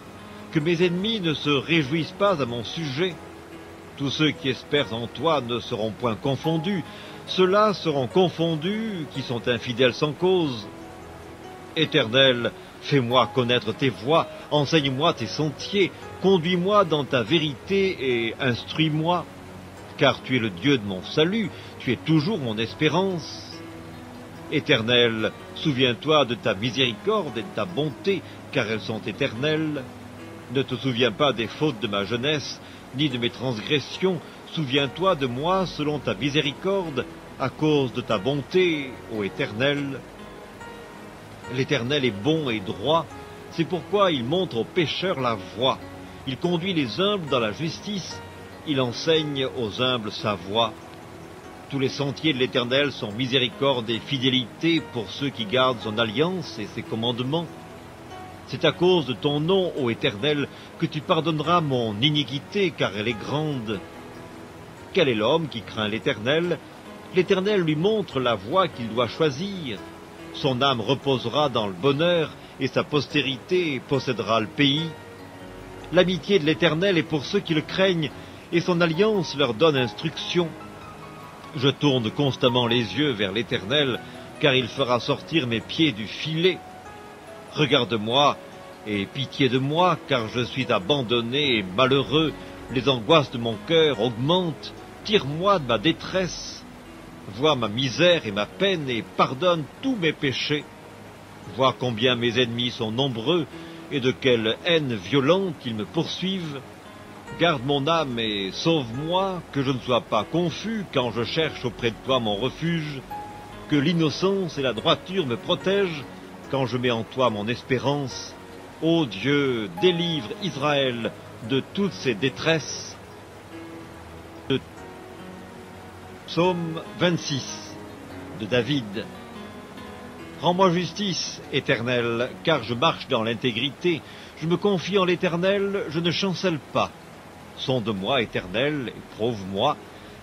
que mes ennemis ne se réjouissent pas à mon sujet. Tous ceux qui espèrent en toi ne seront point confondus, ceux-là seront confondus qui sont infidèles sans cause. Éternel, fais-moi connaître tes voies, enseigne-moi tes sentiers, conduis-moi dans ta vérité et instruis-moi, car tu es le Dieu de mon salut, tu es toujours mon espérance. Éternel, souviens-toi de ta miséricorde et de ta bonté, car elles sont éternelles. Ne te souviens pas des fautes de ma jeunesse, ni de mes transgressions. Souviens-toi de moi selon ta miséricorde, à cause de ta bonté, ô Éternel. L'Éternel est bon et droit, c'est pourquoi il montre aux pécheurs la voie. Il conduit les humbles dans la justice, il enseigne aux humbles sa voie. Tous les sentiers de l'Éternel sont miséricorde et fidélité pour ceux qui gardent son alliance et ses commandements. C'est à cause de ton nom, ô Éternel, que tu pardonneras mon iniquité, car elle est grande. Quel est l'homme qui craint l'Éternel? L'Éternel lui montre la voie qu'il doit choisir. Son âme reposera dans le bonheur, et sa postérité possédera le pays. L'amitié de l'Éternel est pour ceux qui le craignent, et son alliance leur donne instruction. Je tourne constamment les yeux vers l'Éternel, car il fera sortir mes pieds du filet. Regarde-moi, et pitié de moi, car je suis abandonné et malheureux. Les angoisses de mon cœur augmentent. Tire-moi de ma détresse. Vois ma misère et ma peine, et pardonne tous mes péchés. Vois combien mes ennemis sont nombreux, et de quelle haine violente ils me poursuivent. Garde mon âme et sauve-moi, que je ne sois pas confus quand je cherche auprès de toi mon refuge, que l'innocence et la droiture me protègent quand je mets en toi mon espérance. Ô Dieu, délivre Israël de toutes ses détresses. Psaume 26 de David. Rends-moi justice, Éternel, car je marche dans l'intégrité. Je me confie en l'Éternel, je ne chancelle pas. Sonde-moi, Éternel, éprouve-moi.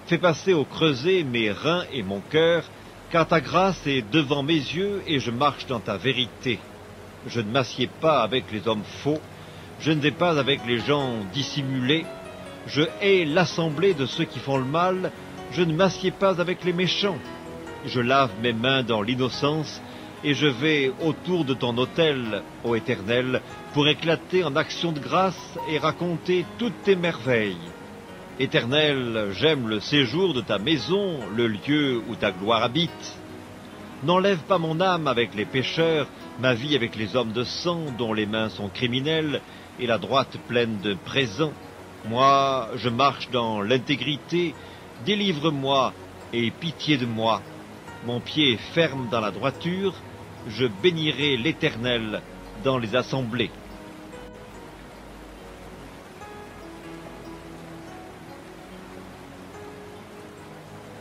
Fais passer au creuset mes reins et mon cœur, car ta grâce est devant mes yeux et je marche dans ta vérité. Je ne m'assieds pas avec les hommes faux, je ne vais pas avec les gens dissimulés. Je hais l'assemblée de ceux qui font le mal, je ne m'assieds pas avec les méchants. Je lave mes mains dans l'innocence, et je vais autour de ton autel, ô Éternel, pour éclater en actions de grâce et raconter toutes tes merveilles. Éternel, j'aime le séjour de ta maison, le lieu où ta gloire habite. N'enlève pas mon âme avec les pécheurs, ma vie avec les hommes de sang, dont les mains sont criminelles, et la droite pleine de présents. Moi, je marche dans l'intégrité, délivre-moi et aie pitié de moi. Mon pied est ferme dans la droiture, je bénirai l'Éternel dans les assemblées.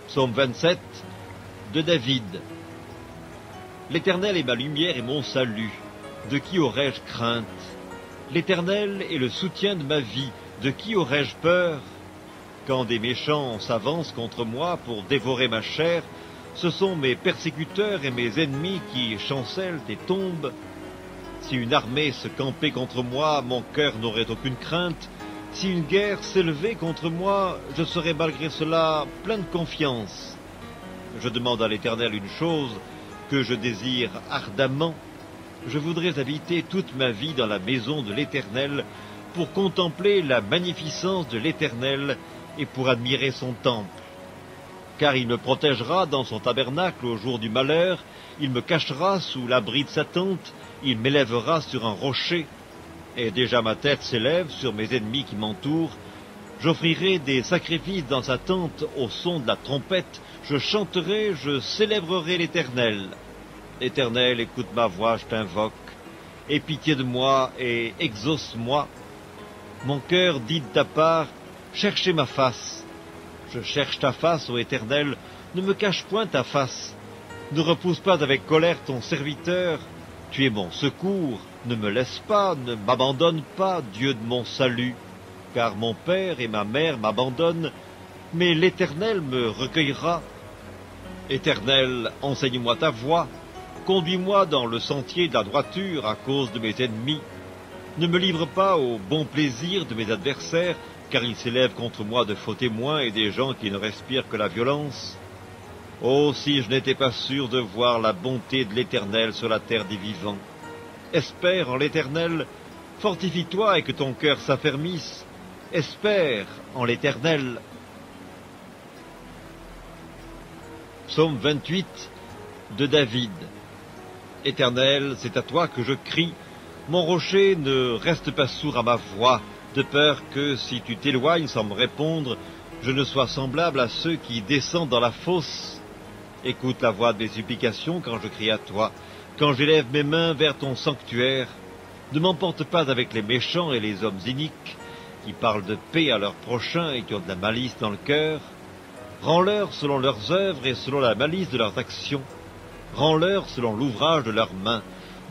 Psaume 27 de David. L'Éternel est ma lumière et mon salut. De qui aurais-je crainte? L'Éternel est le soutien de ma vie. De qui aurais-je peur? Quand des méchants s'avancent contre moi pour dévorer ma chair, ce sont mes persécuteurs et mes ennemis qui chancellent et tombent. Si une armée se campait contre moi, mon cœur n'aurait aucune crainte. Si une guerre s'élevait contre moi, je serais malgré cela plein de confiance. Je demande à l'Éternel une chose que je désire ardemment. Je voudrais habiter toute ma vie dans la maison de l'Éternel pour contempler la magnificence de l'Éternel et pour admirer son temple. Car il me protégera dans son tabernacle au jour du malheur, il me cachera sous l'abri de sa tente, il m'élèvera sur un rocher. Et déjà ma tête s'élève sur mes ennemis qui m'entourent. J'offrirai des sacrifices dans sa tente au son de la trompette. Je chanterai, je célébrerai l'Éternel. Éternel, écoute ma voix, je t'invoque. Aie pitié de moi et exauce-moi. Mon cœur dit de ta part, cherchez ma face. Je cherche ta face, ô Éternel, ne me cache point ta face. Ne repousse pas avec colère ton serviteur. Tu es mon secours, ne me laisse pas, ne m'abandonne pas, Dieu de mon salut. Car mon père et ma mère m'abandonnent, mais l'Éternel me recueillera. Éternel, enseigne-moi ta voie, conduis-moi dans le sentier de la droiture à cause de mes ennemis. Ne me livre pas au bon plaisir de mes adversaires, car ils s'élèvent contre moi de faux témoins et des gens qui ne respirent que la violence. Oh, si je n'étais pas sûr de voir la bonté de l'Éternel sur la terre des vivants. Espère en l'Éternel, fortifie-toi et que ton cœur s'affermisse. Espère en l'Éternel. Psaume 28 de David. Éternel, c'est à toi que je crie. Mon rocher ne reste pas sourd à ma voix, de peur que, si tu t'éloignes sans me répondre, je ne sois semblable à ceux qui descendent dans la fosse. Écoute la voix de mes supplications quand je crie à toi, quand j'élève mes mains vers ton sanctuaire. Ne m'emporte pas avec les méchants et les hommes iniques, qui parlent de paix à leurs prochains et qui ont de la malice dans le cœur. Rends-leur selon leurs œuvres et selon la malice de leurs actions. Rends-leur selon l'ouvrage de leurs mains.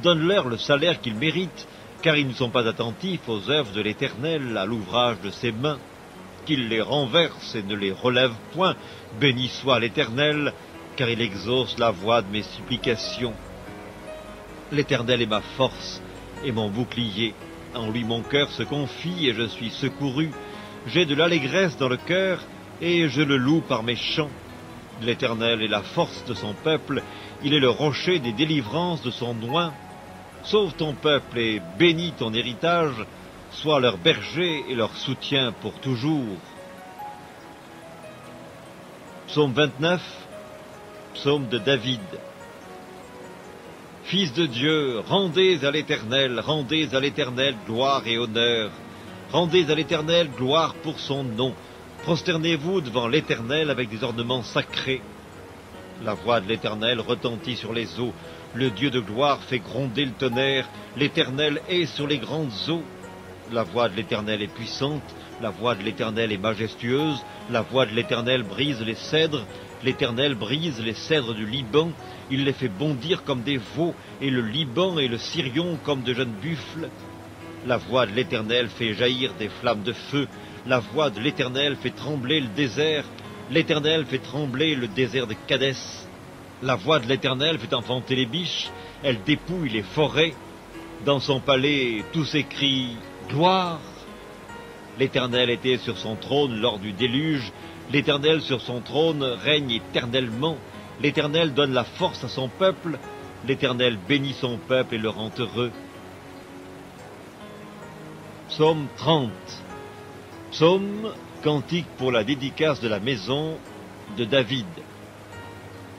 Donne-leur le salaire qu'ils méritent, car ils ne sont pas attentifs aux œuvres de l'Éternel, à l'ouvrage de ses mains. Qu'il les renverse et ne les relève point. Béni soit l'Éternel, car il exauce la voix de mes supplications. L'Éternel est ma force et mon bouclier. En lui mon cœur se confie et je suis secouru. J'ai de l'allégresse dans le cœur et je le loue par mes chants. L'Éternel est la force de son peuple, il est le rocher des délivrances de son oint. Sauve ton peuple et bénis ton héritage, sois leur berger et leur soutien pour toujours. Psaume 29, psaume de David. Fils de Dieu, rendez à l'Éternel gloire et honneur. Rendez à l'Éternel gloire pour son nom. Prosternez-vous devant l'Éternel avec des ornements sacrés. La voix de l'Éternel retentit sur les eaux. Le Dieu de gloire fait gronder le tonnerre. L'Éternel est sur les grandes eaux. La voix de l'Éternel est puissante. La voix de l'Éternel est majestueuse. La voix de l'Éternel brise les cèdres. L'Éternel brise les cèdres du Liban. Il les fait bondir comme des veaux, et le Liban et le Sirion comme de jeunes buffles. La voix de l'Éternel fait jaillir des flammes de feu. La voix de l'Éternel fait trembler le désert. L'Éternel fait trembler le désert de Kadès. La voix de l'Éternel fait enfanter les biches. Elle dépouille les forêts. Dans son palais, tous s'écrient « Gloire !» L'Éternel était sur son trône lors du déluge. L'Éternel sur son trône règne éternellement. L'Éternel donne la force à son peuple. L'Éternel bénit son peuple et le rend heureux. Psaume 30. Psaume, cantique pour la dédicace de la maison de David.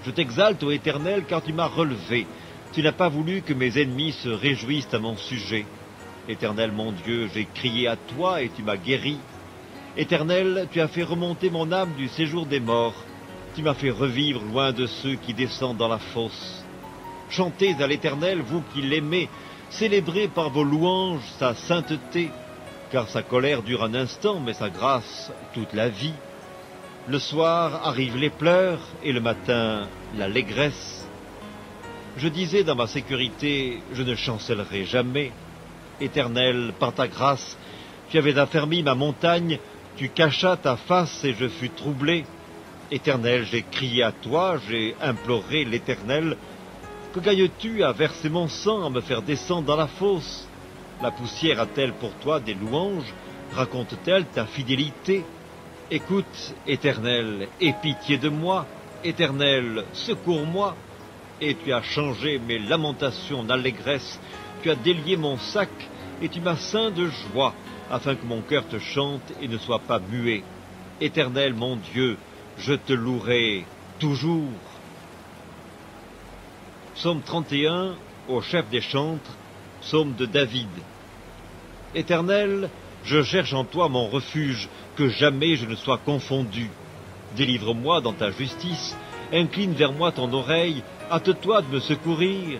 Je t'exalte, ô Éternel, car tu m'as relevé. Tu n'as pas voulu que mes ennemis se réjouissent à mon sujet. Éternel mon Dieu, j'ai crié à toi et tu m'as guéri. Éternel, tu as fait remonter mon âme du séjour des morts. Tu m'as fait revivre loin de ceux qui descendent dans la fosse. Chantez à l'Éternel, vous qui l'aimez, célébrez par vos louanges sa sainteté, car sa colère dure un instant, mais sa grâce toute la vie. Le soir arrivent les pleurs et le matin l'allégresse. Je disais dans ma sécurité, je ne chancellerai jamais. Éternel, par ta grâce, tu avais affermi ma montagne, tu cachas ta face et je fus troublé. Éternel, j'ai crié à toi, j'ai imploré l'Éternel. Que gagnes-tu à verser mon sang, à me faire descendre dans la fosse? La poussière a-t-elle pour toi des louanges? Raconte-t-elle ta fidélité? Écoute, Éternel, aie pitié de moi. Éternel, secours-moi. Et tu as changé mes lamentations en allégresse. Tu as délié mon sac et tu m'as ceint de joie, afin que mon cœur te chante et ne soit pas muet. Éternel, mon Dieu, je te louerai toujours. Psaume 31, au chef des chantres, psaume de David. Éternel, je cherche en toi mon refuge, que jamais je ne sois confondu. Délivre-moi dans ta justice, incline vers moi ton oreille, hâte-toi de me secourir.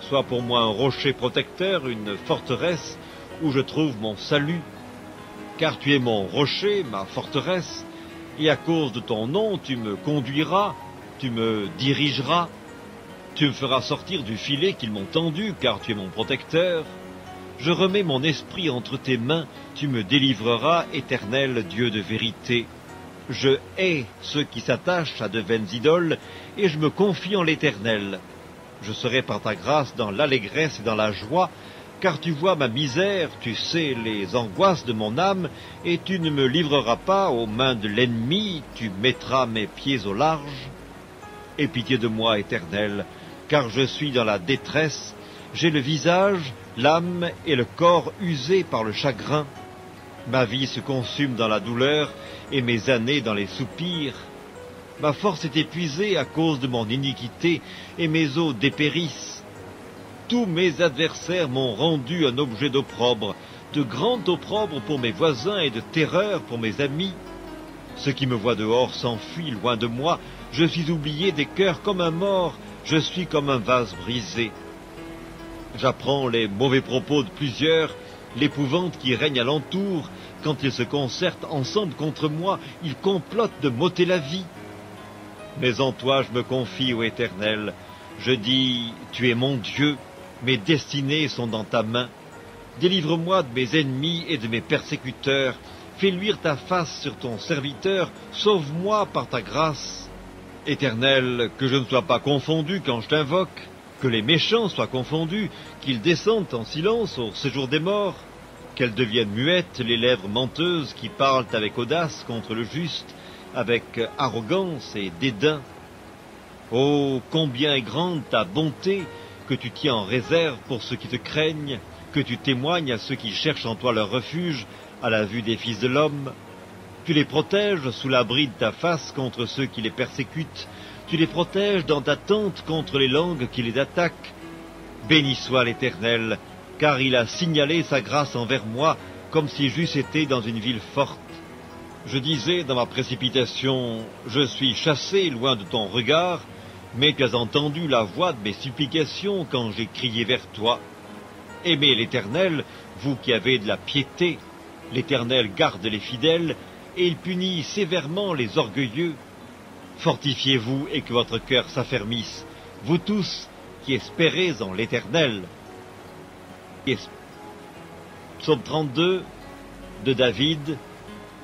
Sois pour moi un rocher protecteur, une forteresse, où je trouve mon salut. Car tu es mon rocher, ma forteresse, et à cause de ton nom tu me conduiras, tu me dirigeras. Tu me feras sortir du filet qu'ils m'ont tendu, car tu es mon protecteur. Je remets mon esprit entre tes mains, tu me délivreras, Éternel Dieu de vérité. Je hais ceux qui s'attachent à de vaines idoles, et je me confie en l'Éternel. Je serai par ta grâce dans l'allégresse et dans la joie, car tu vois ma misère, tu sais les angoisses de mon âme, et tu ne me livreras pas aux mains de l'ennemi, tu mettras mes pieds au large. Aie pitié de moi, Éternel, car je suis dans la détresse, j'ai le visage, l'âme et le corps usés par le chagrin. Ma vie se consume dans la douleur et mes années dans les soupirs. Ma force est épuisée à cause de mon iniquité et mes os dépérissent. Tous mes adversaires m'ont rendu un objet d'opprobre, de grand opprobre pour mes voisins et de terreur pour mes amis. Ceux qui me voient dehors s'enfuient loin de moi, je suis oublié des cœurs comme un mort, je suis comme un vase brisé. J'apprends les mauvais propos de plusieurs, l'épouvante qui règne alentour. Quand ils se concertent ensemble contre moi, ils complotent de m'ôter la vie. Mais en toi je me confie, ô Éternel. Je dis, tu es mon Dieu, mes destinées sont dans ta main. Délivre-moi de mes ennemis et de mes persécuteurs. Fais luire ta face sur ton serviteur, sauve-moi par ta grâce. Éternel, que je ne sois pas confondu quand je t'invoque, que les méchants soient confondus, qu'ils descendent en silence au séjour des morts, qu'elles deviennent muettes les lèvres menteuses qui parlent avec audace contre le juste, avec arrogance et dédain. Oh, combien est grande ta bonté, que tu tiens en réserve pour ceux qui te craignent, que tu témoignes à ceux qui cherchent en toi leur refuge, à la vue des fils de l'homme. Tu les protèges sous l'abri de ta face contre ceux qui les persécutent, tu les protèges dans ta tente contre les langues qui les attaquent. Béni soit l'Éternel, car il a signalé sa grâce envers moi, comme si j'eusse été dans une ville forte. Je disais dans ma précipitation, je suis chassé loin de ton regard, mais tu as entendu la voix de mes supplications quand j'ai crié vers toi. Aimez l'Éternel, vous qui avez de la piété. L'Éternel garde les fidèles, et il punit sévèrement les orgueilleux. Fortifiez-vous et que votre cœur s'affermisse, vous tous qui espérez en l'Éternel. Psaume 32 de David,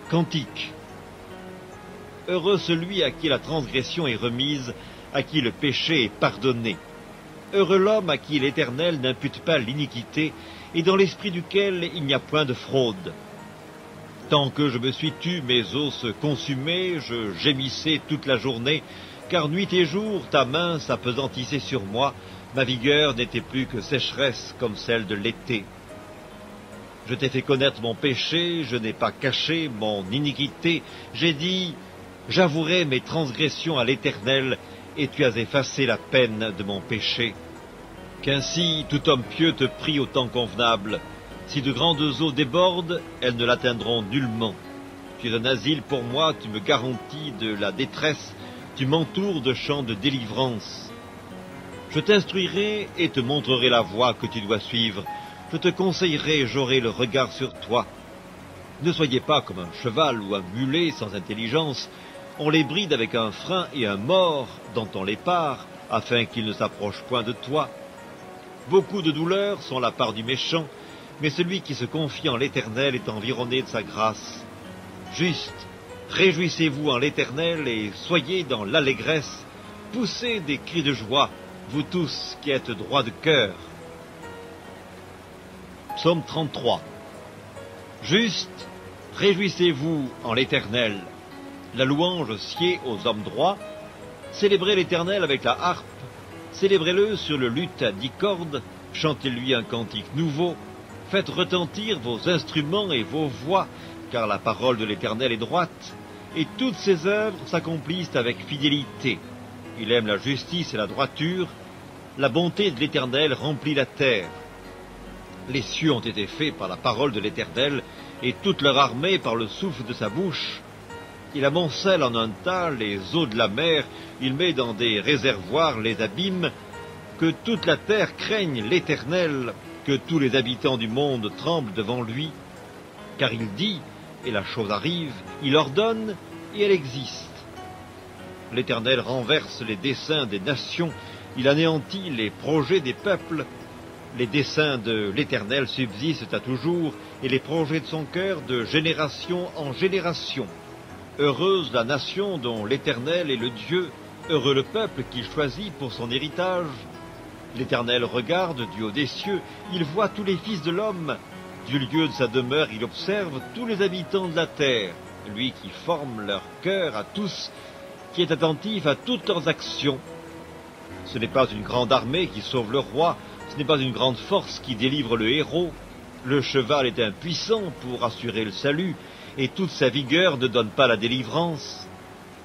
cantique. Heureux celui à qui la transgression est remise, à qui le péché est pardonné. Heureux l'homme à qui l'Éternel n'impute pas l'iniquité, et dans l'esprit duquel il n'y a point de fraude. Tant que je me suis tu, mes os se consumaient, je gémissais toute la journée, car nuit et jour ta main s'apesantissait sur moi, ma vigueur n'était plus que sécheresse comme celle de l'été. Je t'ai fait connaître mon péché, je n'ai pas caché mon iniquité, j'ai dit, j'avouerai mes transgressions à l'Éternel, et tu as effacé la peine de mon péché. Qu'ainsi tout homme pieux te prie au temps convenable. Si de grandes eaux débordent, elles ne l'atteindront nullement. Tu es un asile pour moi, tu me garantis de la détresse, tu m'entoures de chants de délivrance. Je t'instruirai et te montrerai la voie que tu dois suivre. Je te conseillerai et j'aurai le regard sur toi. Ne soyez pas comme un cheval ou un mulet sans intelligence. On les bride avec un frein et un mors dont on les pare, afin qu'ils ne s'approchent point de toi. Beaucoup de douleurs sont la part du méchant, mais celui qui se confie en l'Éternel est environné de sa grâce. Juste, réjouissez-vous en l'Éternel et soyez dans l'allégresse, poussez des cris de joie, vous tous qui êtes droits de cœur. Psaume 33. Juste, réjouissez-vous en l'Éternel. La louange sied aux hommes droits. Célébrez l'Éternel avec la harpe. Célébrez-le sur le luth à 10 cordes. Chantez-lui un cantique nouveau. Faites retentir vos instruments et vos voix, car la parole de l'Éternel est droite, et toutes ses œuvres s'accomplissent avec fidélité. Il aime la justice et la droiture. La bonté de l'Éternel remplit la terre. Les cieux ont été faits par la parole de l'Éternel, et toute leur armée par le souffle de sa bouche. Il amoncelle en un tas les eaux de la mer, il met dans des réservoirs les abîmes. Que toute la terre craigne l'Éternel, que tous les habitants du monde tremblent devant lui. Car il dit, et la chose arrive, il ordonne, et elle existe. L'Éternel renverse les desseins des nations, il anéantit les projets des peuples. Les desseins de l'Éternel subsistent à toujours, et les projets de son cœur de génération en génération. Heureuse la nation dont l'Éternel est le Dieu, heureux le peuple qu'il choisit pour son héritage. L'Éternel regarde du haut des cieux, il voit tous les fils de l'homme. Du lieu de sa demeure, il observe tous les habitants de la terre, lui qui forme leur cœur à tous, qui est attentif à toutes leurs actions. Ce n'est pas une grande armée qui sauve le roi, ce n'est pas une grande force qui délivre le héros. Le cheval est impuissant pour assurer le salut, et toute sa vigueur ne donne pas la délivrance.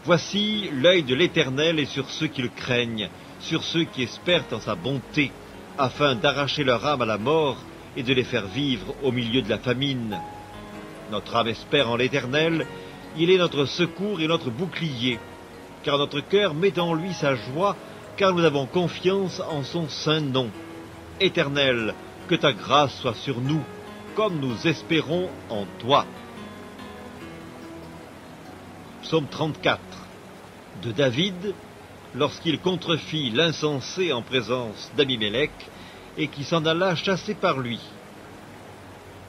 Voici, l'œil de l'Éternel est sur ceux qui le craignent, sur ceux qui espèrent en sa bonté, afin d'arracher leur âme à la mort et de les faire vivre au milieu de la famine. Notre âme espère en l'Éternel, il est notre secours et notre bouclier, car notre cœur met en lui sa joie, car nous avons confiance en son saint nom. Éternel, que ta grâce soit sur nous, comme nous espérons en toi. Psaume 34 de David, lorsqu'il contrefit l'insensé en présence d'Abimélec, et qui s'en alla chassé par lui.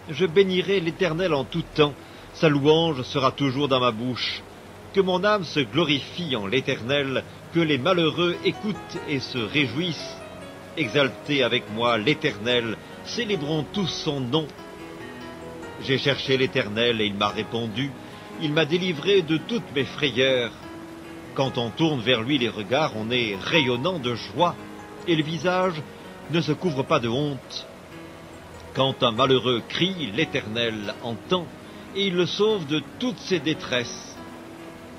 Je bénirai l'Éternel en tout temps, sa louange sera toujours dans ma bouche. Que mon âme se glorifie en l'Éternel, que les malheureux écoutent et se réjouissent. Exaltez avec moi l'Éternel, célébrons tous son nom. J'ai cherché l'Éternel et il m'a répondu, il m'a délivré de toutes mes frayeurs. Quand on tourne vers lui les regards, on est rayonnant de joie, et le visage ne se couvre pas de honte. Quand un malheureux crie, l'Éternel entend, et il le sauve de toutes ses détresses.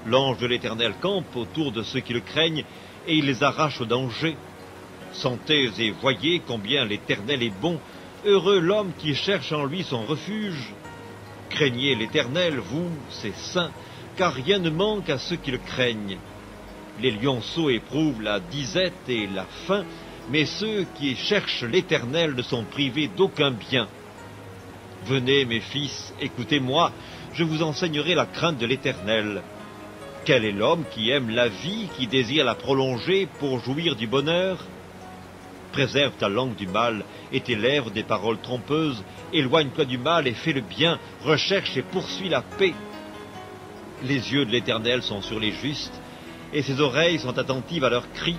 L'ange de l'Éternel campe autour de ceux qui le craignent, et il les arrache au danger. Sentez et voyez combien l'Éternel est bon, heureux l'homme qui cherche en lui son refuge. Craignez l'Éternel, vous, ses saints, car rien ne manque à ceux qui le craignent. Les lionceaux éprouvent la disette et la faim, mais ceux qui cherchent l'Éternel ne sont privés d'aucun bien. Venez, mes fils, écoutez-moi, je vous enseignerai la crainte de l'Éternel. Quel est l'homme qui aime la vie, qui désire la prolonger pour jouir du bonheur? Préserve ta langue du mal et tes lèvres des paroles trompeuses. Éloigne-toi du mal et fais le bien. Recherche et poursuis la paix. Les yeux de l'Éternel sont sur les justes, et ses oreilles sont attentives à leurs cris.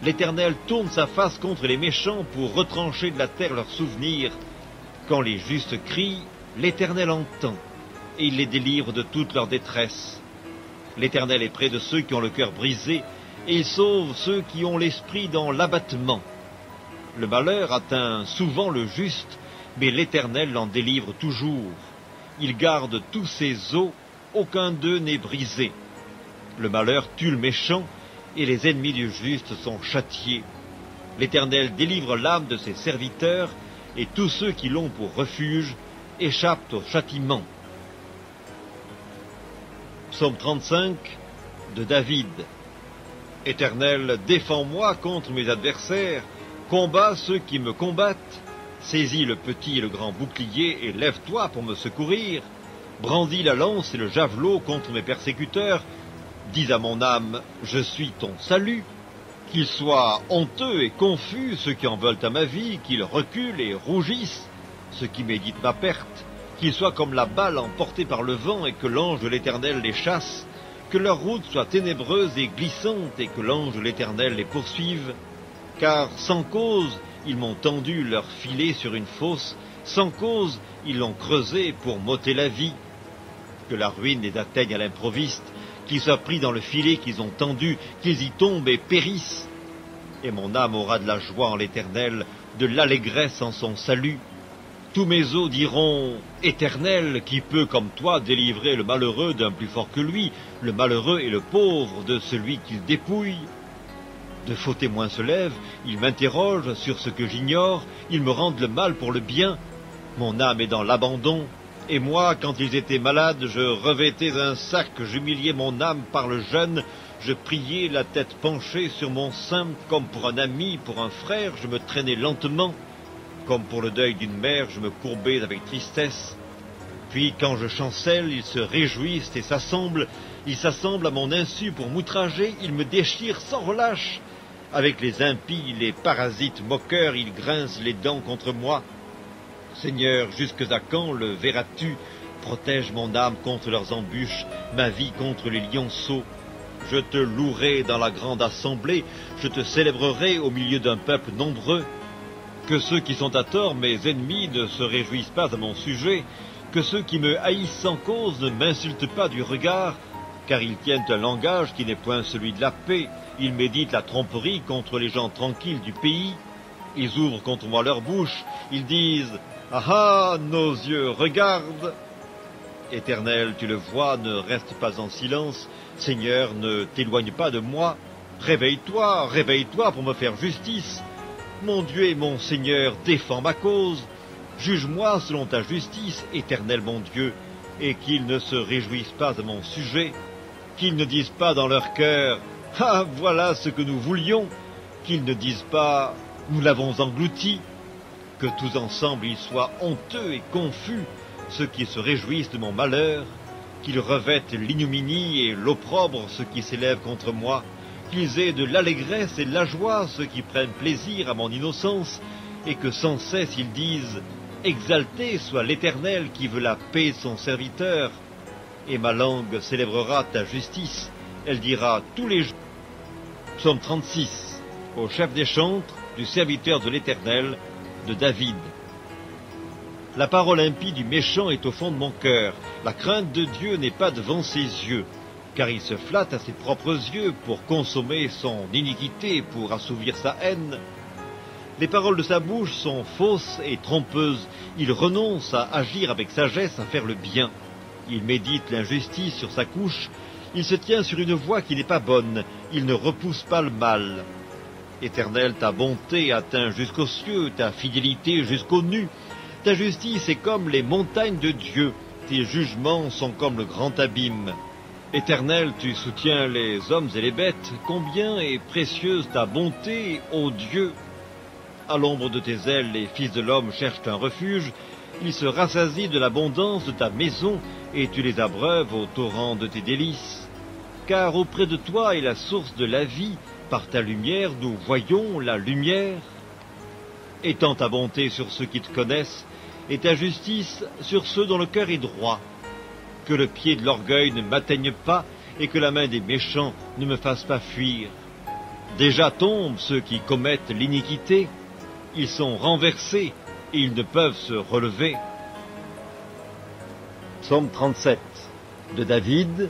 L'Éternel tourne sa face contre les méchants pour retrancher de la terre leurs souvenirs. Quand les justes crient, l'Éternel entend, et il les délivre de toute leur détresse. L'Éternel est près de ceux qui ont le cœur brisé, et il sauve ceux qui ont l'esprit dans l'abattement. Le malheur atteint souvent le juste, mais l'Éternel l'en délivre toujours. Il garde tous ses os, aucun d'eux n'est brisé. Le malheur tue le méchant, et les ennemis du juste sont châtiés. L'Éternel délivre l'âme de ses serviteurs, et tous ceux qui l'ont pour refuge échappent au châtiment. Psaume 35 de David. Éternel, défends-moi contre mes adversaires, combats ceux qui me combattent. Saisis le petit et le grand bouclier et lève-toi pour me secourir. Brandis la lance et le javelot contre mes persécuteurs. Dis à mon âme, je suis ton salut. Qu'ils soient honteux et confus ceux qui en veulent à ma vie, qu'ils reculent et rougissent ceux qui méditent ma perte, qu'ils soient comme la balle emportée par le vent et que l'ange de l'Éternel les chasse, que leur route soit ténébreuse et glissante et que l'ange de l'Éternel les poursuive. Car sans cause, ils m'ont tendu leur filet sur une fosse, sans cause, ils l'ont creusé pour m'ôter la vie. Que la ruine les atteigne à l'improviste, qu'ils soient pris dans le filet qu'ils ont tendu, qu'ils y tombent et périssent. Et mon âme aura de la joie en l'Éternel, de l'allégresse en son salut. Tous mes os diront, Éternel, qui peut comme toi délivrer le malheureux d'un plus fort que lui, le malheureux et le pauvre de celui qu'il dépouille. De faux témoins se lèvent, ils m'interrogent sur ce que j'ignore, ils me rendent le mal pour le bien. Mon âme est dans l'abandon, et moi, quand ils étaient malades, je revêtais un sac, j'humiliais mon âme par le jeûne, je priais la tête penchée sur mon sein, comme pour un ami, pour un frère, je me traînais lentement. Comme pour le deuil d'une mère, je me courbais avec tristesse. Puis, quand je chancelle, ils se réjouissent et s'assemblent. Ils s'assemblent à mon insu pour m'outrager, ils me déchirent sans relâche. Avec les impies, les parasites moqueurs, ils grincent les dents contre moi. Seigneur, jusque à quand le verras-tu? Protège mon âme contre leurs embûches, ma vie contre les lionceaux. Je te louerai dans la grande assemblée, je te célébrerai au milieu d'un peuple nombreux. Que ceux qui sont à tort, mes ennemis, ne se réjouissent pas à mon sujet, que ceux qui me haïssent sans cause ne m'insultent pas du regard, car ils tiennent un langage qui n'est point celui de la paix, ils méditent la tromperie contre les gens tranquilles du pays, ils ouvrent contre moi leur bouche, ils disent « Ah ah, nos yeux regardent !» Éternel, tu le vois, ne reste pas en silence, Seigneur, ne t'éloigne pas de moi, réveille-toi, réveille-toi pour me faire justice. Mon Dieu et mon Seigneur, défends ma cause. Juge-moi selon ta justice, Éternel mon Dieu, et qu'ils ne se réjouissent pas à mon sujet, qu'ils ne disent pas dans leur cœur « Ah, voilà ce que nous voulions », qu'ils ne disent pas « Nous l'avons englouti », que tous ensemble ils soient honteux et confus, ceux qui se réjouissent de mon malheur, qu'ils revêtent l'ignominie et l'opprobre ceux qui s'élèvent contre moi, qu'ils aient de l'allégresse et de la joie ceux qui prennent plaisir à mon innocence, et que sans cesse ils disent « Exalté soit l'Éternel qui veut la paix de son serviteur ». Et ma langue célébrera ta justice, elle dira tous les jours. Psaume 36, au chef des chantres, du serviteur de l'Éternel, de David. La parole impie du méchant est au fond de mon cœur, la crainte de Dieu n'est pas devant ses yeux. Car il se flatte à ses propres yeux pour consommer son iniquité, pour assouvir sa haine. Les paroles de sa bouche sont fausses et trompeuses. Il renonce à agir avec sagesse, à faire le bien. Il médite l'injustice sur sa couche. Il se tient sur une voie qui n'est pas bonne. Il ne repousse pas le mal. Éternel, ta bonté atteint jusqu'aux cieux, ta fidélité jusqu'aux nues. Ta justice est comme les montagnes de Dieu. Tes jugements sont comme le grand abîme. Éternel, tu soutiens les hommes et les bêtes, combien est précieuse ta bonté, ô Dieu! À l'ombre de tes ailes, les fils de l'homme cherchent un refuge, ils se rassasient de l'abondance de ta maison, et tu les abreuves au torrent de tes délices. Car auprès de toi est la source de la vie, par ta lumière nous voyons la lumière. Étends ta bonté sur ceux qui te connaissent, et ta justice sur ceux dont le cœur est droit. Que le pied de l'orgueil ne m'atteigne pas, et que la main des méchants ne me fasse pas fuir. Déjà tombent ceux qui commettent l'iniquité, ils sont renversés, et ils ne peuvent se relever. Psaume 37, de David.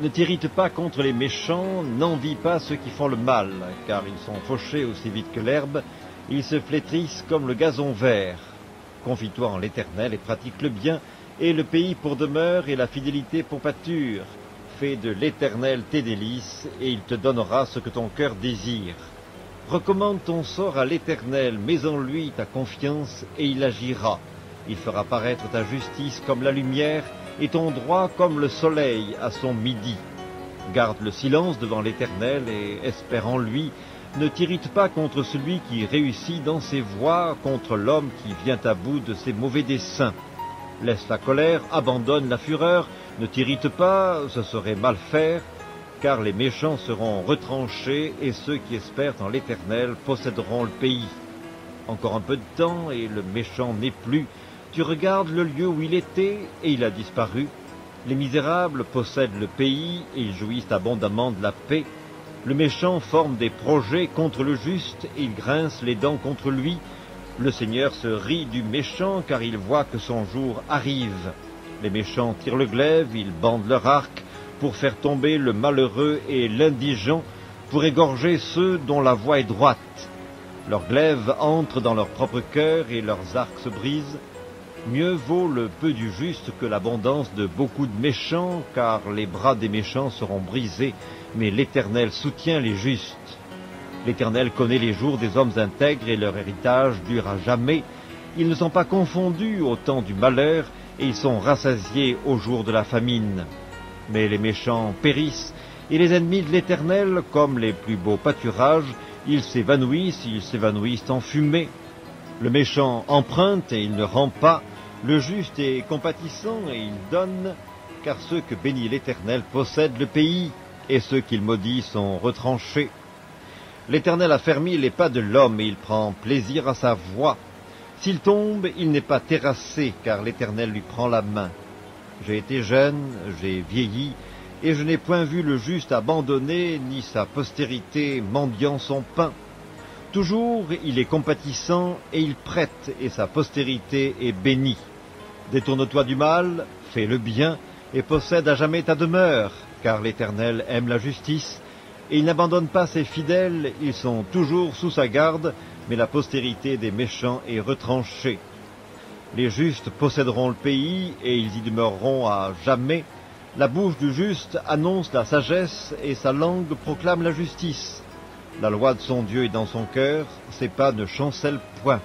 Ne t'irrite pas contre les méchants, n'envie pas ceux qui font le mal, car ils sont fauchés aussi vite que l'herbe, ils se flétrissent comme le gazon vert. Confie-toi en l'Éternel et pratique le bien, et le pays pour demeure et la fidélité pour pâture. Fais de l'Éternel tes délices, et il te donnera ce que ton cœur désire. Recommande ton sort à l'Éternel, mets en lui ta confiance, et il agira. Il fera paraître ta justice comme la lumière, et ton droit comme le soleil à son midi. Garde le silence devant l'Éternel, et espère en lui. Ne t'irrite pas contre celui qui réussit dans ses voies, contre l'homme qui vient à bout de ses mauvais desseins. Laisse la colère, abandonne la fureur, ne t'irrite pas, ce serait mal faire, car les méchants seront retranchés, et ceux qui espèrent en l'Éternel posséderont le pays. Encore un peu de temps, et le méchant n'est plus. Tu regardes le lieu où il était, et il a disparu. Les misérables possèdent le pays, et ils jouissent abondamment de la paix. Le méchant forme des projets contre le juste, et il grince les dents contre lui. Le Seigneur se rit du méchant, car il voit que son jour arrive. Les méchants tirent le glaive, ils bandent leur arc, pour faire tomber le malheureux et l'indigent, pour égorger ceux dont la voie est droite. Leurs glaives entrent dans leur propre cœur, et leurs arcs se brisent. Mieux vaut le peu du juste que l'abondance de beaucoup de méchants, car les bras des méchants seront brisés, mais l'Éternel soutient les justes. L'Éternel connaît les jours des hommes intègres, et leur héritage dure à jamais. Ils ne sont pas confondus au temps du malheur, et ils sont rassasiés au jour de la famine. Mais les méchants périssent, et les ennemis de l'Éternel, comme les plus beaux pâturages, ils s'évanouissent en fumée. Le méchant emprunte et il ne rend pas, le juste est compatissant et il donne, car ceux que bénit l'Éternel possèdent le pays, et ceux qu'il maudit sont retranchés. L'Éternel a fermé les pas de l'homme, et il prend plaisir à sa voie. S'il tombe, il n'est pas terrassé, car l'Éternel lui prend la main. J'ai été jeune, j'ai vieilli, et je n'ai point vu le juste abandonné, ni sa postérité mendiant son pain. Toujours il est compatissant, et il prête, et sa postérité est bénie. Détourne-toi du mal, fais le bien, et possède à jamais ta demeure, car l'Éternel aime la justice, et il n'abandonne pas ses fidèles, ils sont toujours sous sa garde, mais la postérité des méchants est retranchée. Les justes posséderont le pays, et ils y demeureront à jamais. La bouche du juste annonce la sagesse, et sa langue proclame la justice. La loi de son Dieu est dans son cœur, ses pas ne chancellent point.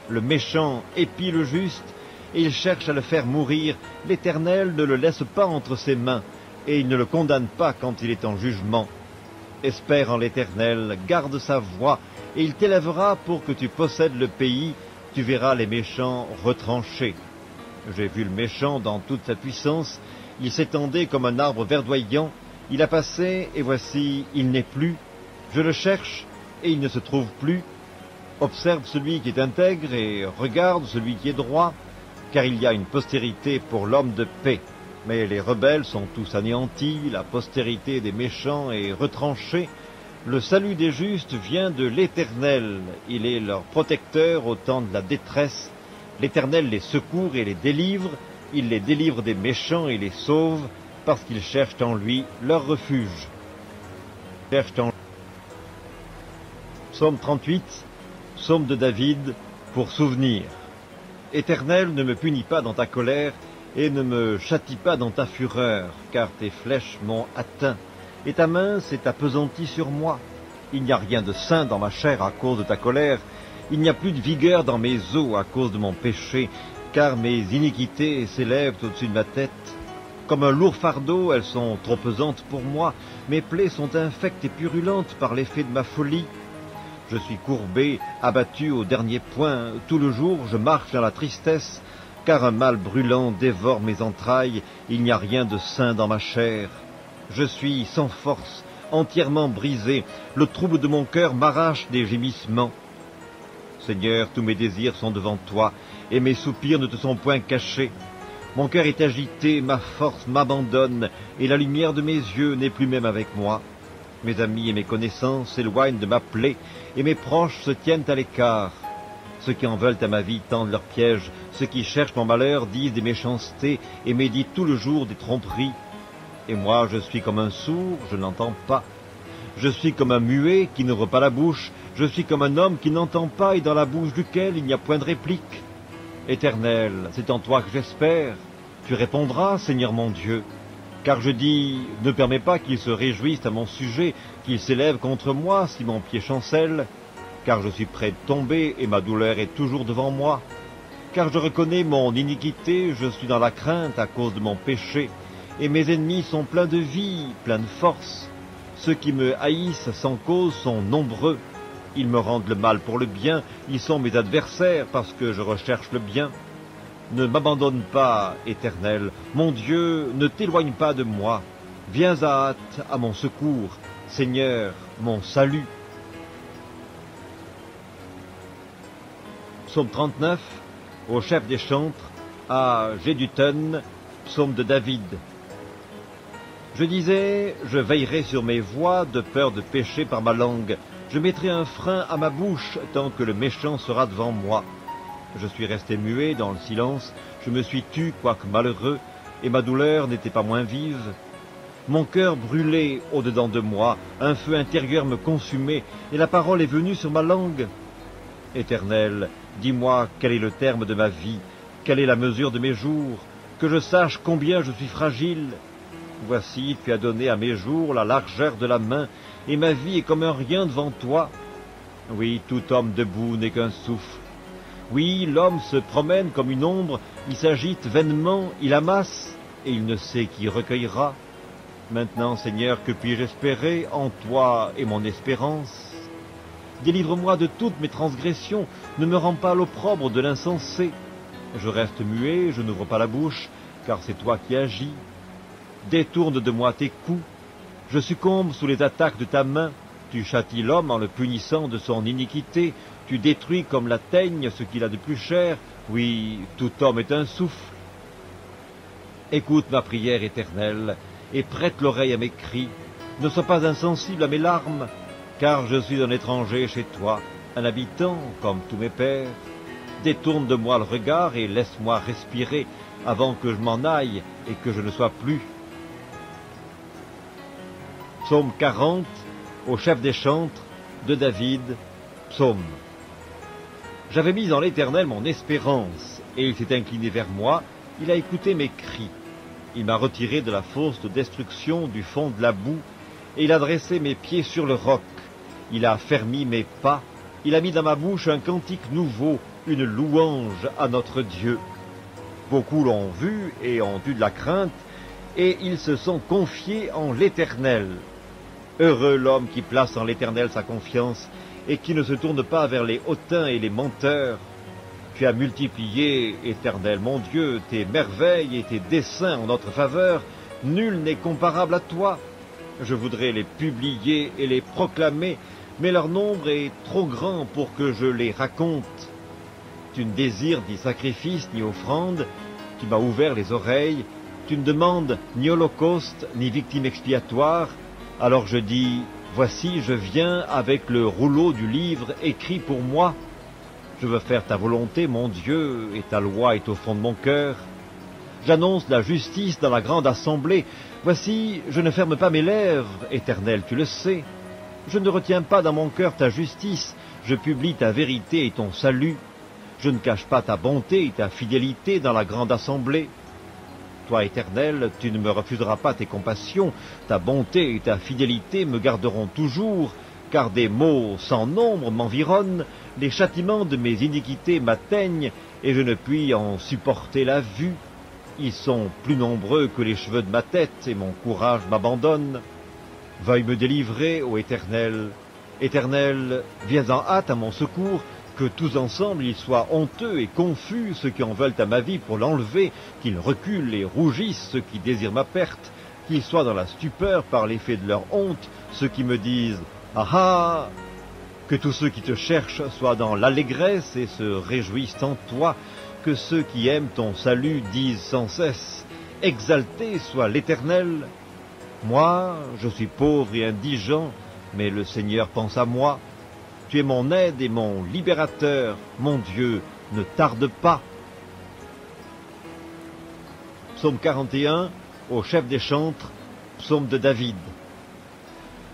Le méchant épie le juste, et il cherche à le faire mourir. L'Éternel ne le laisse pas entre ses mains, et il ne le condamne pas quand il est en jugement. Espère en l'Éternel, garde sa voie, et il t'élèvera pour que tu possèdes le pays. Tu verras les méchants retranchés. J'ai vu le méchant dans toute sa puissance, il s'étendait comme un arbre verdoyant, il a passé, et voici, il n'est plus. Je le cherche, et il ne se trouve plus. Observe celui qui est intègre, et regarde celui qui est droit, car il y a une postérité pour l'homme de paix. Mais les rebelles sont tous anéantis, la postérité des méchants est retranchée. Le salut des justes vient de l'Éternel, il est leur protecteur au temps de la détresse. L'Éternel les secourt et les délivre, il les délivre des méchants et les sauve, parce qu'ils cherchent en lui leur refuge. Psaume 38, psaume de David, pour souvenir. Éternel, ne me punis pas dans ta colère, et ne me châtie pas dans ta fureur, car tes flèches m'ont atteint, et ta main s'est appesantie sur moi. Il n'y a rien de sain dans ma chair à cause de ta colère, il n'y a plus de vigueur dans mes os à cause de mon péché, car mes iniquités s'élèvent au-dessus de ma tête. Comme un lourd fardeau, elles sont trop pesantes pour moi, mes plaies sont infectes et purulentes par l'effet de ma folie. Je suis courbé, abattu au dernier point, tout le jour je marche dans la tristesse, car un mal brûlant dévore mes entrailles, il n'y a rien de sain dans ma chair. Je suis sans force, entièrement brisé, le trouble de mon cœur m'arrache des gémissements. Seigneur, tous mes désirs sont devant toi, et mes soupirs ne te sont point cachés. Mon cœur est agité, ma force m'abandonne, et la lumière de mes yeux n'est plus même avec moi. Mes amis et mes connaissances s'éloignent de ma plaie, et mes proches se tiennent à l'écart. Ceux qui en veulent à ma vie tendent leurs pièges, ceux qui cherchent mon malheur disent des méchancetés, et méditent tout le jour des tromperies. Et moi, je suis comme un sourd, je n'entends pas. Je suis comme un muet qui n'ouvre pas la bouche, je suis comme un homme qui n'entend pas et dans la bouche duquel il n'y a point de réplique. Éternel, c'est en toi que j'espère. Tu répondras, Seigneur mon Dieu. Car je dis, ne permets pas qu'ils se réjouissent à mon sujet, qu'ils s'élèvent contre moi si mon pied chancelle. Car je suis près de tomber et ma douleur est toujours devant moi. Car je reconnais mon iniquité, je suis dans la crainte à cause de mon péché, et mes ennemis sont pleins de vie, pleins de force. Ceux qui me haïssent sans cause sont nombreux. Ils me rendent le mal pour le bien, ils sont mes adversaires parce que je recherche le bien. Ne m'abandonne pas, Éternel, mon Dieu, ne t'éloigne pas de moi. Viens à hâte à mon secours, Seigneur, mon salut. Psaume 39, au chef des chantres, à Gédutun, psaume de David. Je disais, je veillerai sur mes voies de peur de pécher par ma langue. Je mettrai un frein à ma bouche tant que le méchant sera devant moi. Je suis resté muet dans le silence, je me suis tu, quoique malheureux, et ma douleur n'était pas moins vive. Mon cœur brûlait au-dedans de moi, un feu intérieur me consumait, et la parole est venue sur ma langue. Éternel, dis-moi quel est le terme de ma vie, quelle est la mesure de mes jours, que je sache combien je suis fragile. Voici, tu as donné à mes jours la largeur de la main, et ma vie est comme un rien devant toi. Oui, tout homme debout n'est qu'un souffle. Oui, l'homme se promène comme une ombre, il s'agite vainement, il amasse, et il ne sait qui recueillera. Maintenant, Seigneur, que puis-je espérer en toi et mon espérance? Délivre-moi de toutes mes transgressions, ne me rends pas à l'opprobre de l'insensé. Je reste muet, je n'ouvre pas la bouche, car c'est toi qui agis. Détourne de moi tes coups, je succombe sous les attaques de ta main. Tu châties l'homme en le punissant de son iniquité, tu détruis comme la teigne ce qu'il a de plus cher. Oui, tout homme est un souffle. Écoute ma prière éternelle, et prête l'oreille à mes cris. Ne sois pas insensible à mes larmes, car je suis un étranger chez toi, un habitant comme tous mes pères. Détourne de moi le regard et laisse-moi respirer avant que je m'en aille et que je ne sois plus. Psaume 40, au chef des chantres, de David, psaume. J'avais mis en l'Éternel mon espérance, et il s'est incliné vers moi, il a écouté mes cris. Il m'a retiré de la fosse de destruction du fond de la boue, et il a dressé mes pieds sur le roc. Il a affermi mes pas, il a mis dans ma bouche un cantique nouveau, une louange à notre Dieu. Beaucoup l'ont vu et ont eu de la crainte, et ils se sont confiés en l'Éternel. Heureux l'homme qui place en l'Éternel sa confiance, et qui ne se tourne pas vers les hautains et les menteurs. Tu as multiplié, Éternel mon Dieu, tes merveilles et tes desseins en notre faveur. Nul n'est comparable à toi. Je voudrais les publier et les proclamer, mais leur nombre est trop grand pour que je les raconte. Tu ne désires ni sacrifice ni offrande, tu m'as ouvert les oreilles, tu ne demandes ni holocauste ni victime expiatoire. Alors je dis, voici je viens avec le rouleau du livre écrit pour moi. Je veux faire ta volonté, mon Dieu, et ta loi est au fond de mon cœur. J'annonce la justice dans la grande assemblée. Voici, je ne ferme pas mes lèvres, Éternel, tu le sais. Je ne retiens pas dans mon cœur ta justice, je publie ta vérité et ton salut. Je ne cache pas ta bonté et ta fidélité dans la grande assemblée. Toi, Éternel, tu ne me refuseras pas tes compassions, ta bonté et ta fidélité me garderont toujours, car des maux sans nombre m'environnent, les châtiments de mes iniquités m'atteignent, et je ne puis en supporter la vue. Ils sont plus nombreux que les cheveux de ma tête, et mon courage m'abandonne. Veuille me délivrer, ô Éternel. Éternel, viens en hâte à mon secours, que tous ensemble ils soient honteux et confus, ceux qui en veulent à ma vie pour l'enlever, qu'ils reculent et rougissent, ceux qui désirent ma perte, qu'ils soient dans la stupeur par l'effet de leur honte, ceux qui me disent « Ah ah !» Que tous ceux qui te cherchent soient dans l'allégresse et se réjouissent en toi, que ceux qui aiment ton salut disent sans cesse « Exalté soit l'Éternel !» Moi, je suis pauvre et indigent, mais le Seigneur pense à moi. Tu es mon aide et mon libérateur, mon Dieu, ne tarde pas. Psaume 41, au chef des chantres, psaume de David.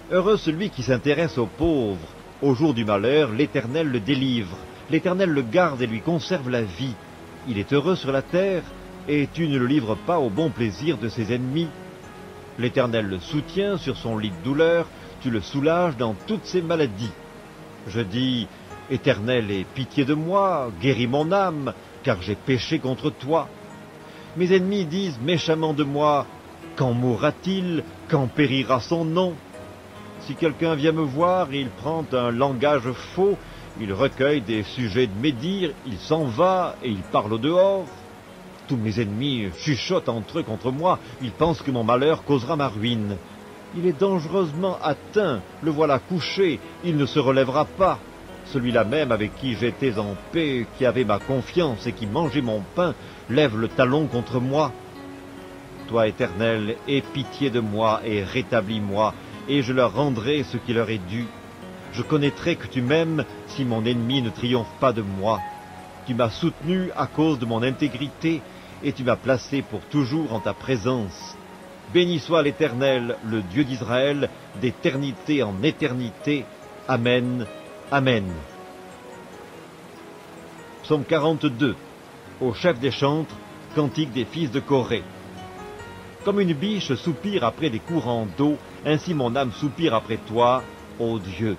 Heureux celui qui s'intéresse aux pauvres. Au jour du malheur, l'Éternel le délivre. L'Éternel le garde et lui conserve la vie. Il est heureux sur la terre, et tu ne le livres pas au bon plaisir de ses ennemis. L'Éternel le soutient sur son lit de douleur, tu le soulages dans toutes ses maladies. Je dis, Éternel, aie pitié de moi, guéris mon âme, car j'ai péché contre toi. Mes ennemis disent méchamment de moi, quand mourra-t-il, quand périra son nom? Si quelqu'un vient me voir, il prend un langage faux, il recueille des sujets de médire, il s'en va et il parle au dehors. Tous mes ennemis chuchotent entre eux contre moi, ils pensent que mon malheur causera ma ruine. Il est dangereusement atteint, le voilà couché, il ne se relèvera pas. Celui-là même avec qui j'étais en paix, qui avait ma confiance et qui mangeait mon pain, lève le talon contre moi. Toi, Éternel, aie pitié de moi et rétablis-moi, et je leur rendrai ce qui leur est dû. Je connaîtrai que tu m'aimes si mon ennemi ne triomphe pas de moi. Tu m'as soutenu à cause de mon intégrité, et tu m'as placé pour toujours en ta présence. Béni soit l'Éternel, le Dieu d'Israël, d'éternité en éternité. Amen. Amen. Psaume 42. Au chef des chantres, cantique des fils de Corée. Comme une biche soupire après des courants d'eau, ainsi mon âme soupire après toi, ô Dieu.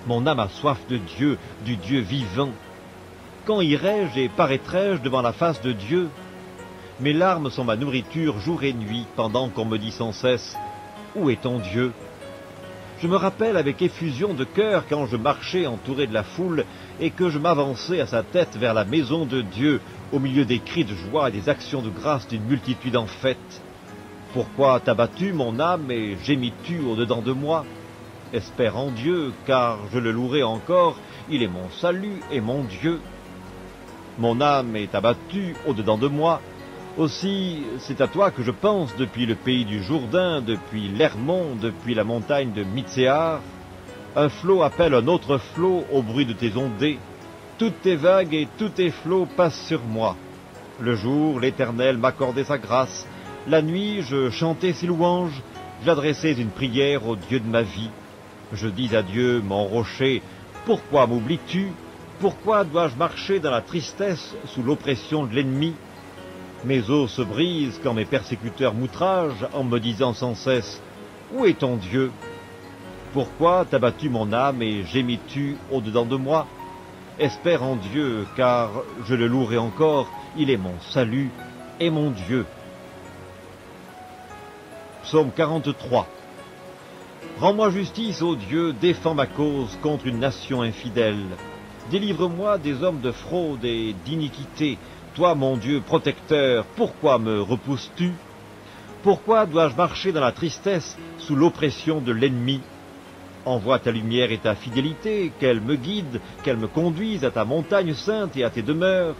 Mon âme a soif de Dieu, du Dieu vivant. Quand irai-je et paraîtrai-je devant la face de Dieu? Mes larmes sont ma nourriture jour et nuit, pendant qu'on me dit sans cesse, où est ton Dieu? Je me rappelle avec effusion de cœur quand je marchais entouré de la foule et que je m'avançais à sa tête vers la maison de Dieu, au milieu des cris de joie et des actions de grâce d'une multitude en fête. Pourquoi t'as battu mon âme et gémis-tu au-dedans de moi? Espère en Dieu, car je le louerai encore, il est mon salut et mon Dieu. Mon âme est abattue au-dedans de moi. Aussi, c'est à toi que je pense depuis le pays du Jourdain, depuis l'Hermon, depuis la montagne de Mitséar. Un flot appelle un autre flot au bruit de tes ondées. Toutes tes vagues et tous tes flots passent sur moi. Le jour, l'Éternel m'accordait sa grâce. La nuit, je chantais ses louanges. J'adressais une prière au Dieu de ma vie. Je dis à Dieu, mon rocher, pourquoi m'oublies-tu? Pourquoi dois-je marcher dans la tristesse sous l'oppression de l'ennemi? Mes os se brisent quand mes persécuteurs m'outragent en me disant sans cesse, où est ton Dieu? Pourquoi t'as battu mon âme et gémis-tu au-dedans de moi? Espère en Dieu, car je le louerai encore, il est mon salut et mon Dieu. Psaume 43. Rends-moi justice, ô Dieu, défends ma cause contre une nation infidèle. Délivre-moi des hommes de fraude et d'iniquité. Toi, mon Dieu protecteur, pourquoi me repousses-tu? Pourquoi dois-je marcher dans la tristesse sous l'oppression de l'ennemi? Envoie ta lumière et ta fidélité, qu'elle me guide, qu'elle me conduise à ta montagne sainte et à tes demeures.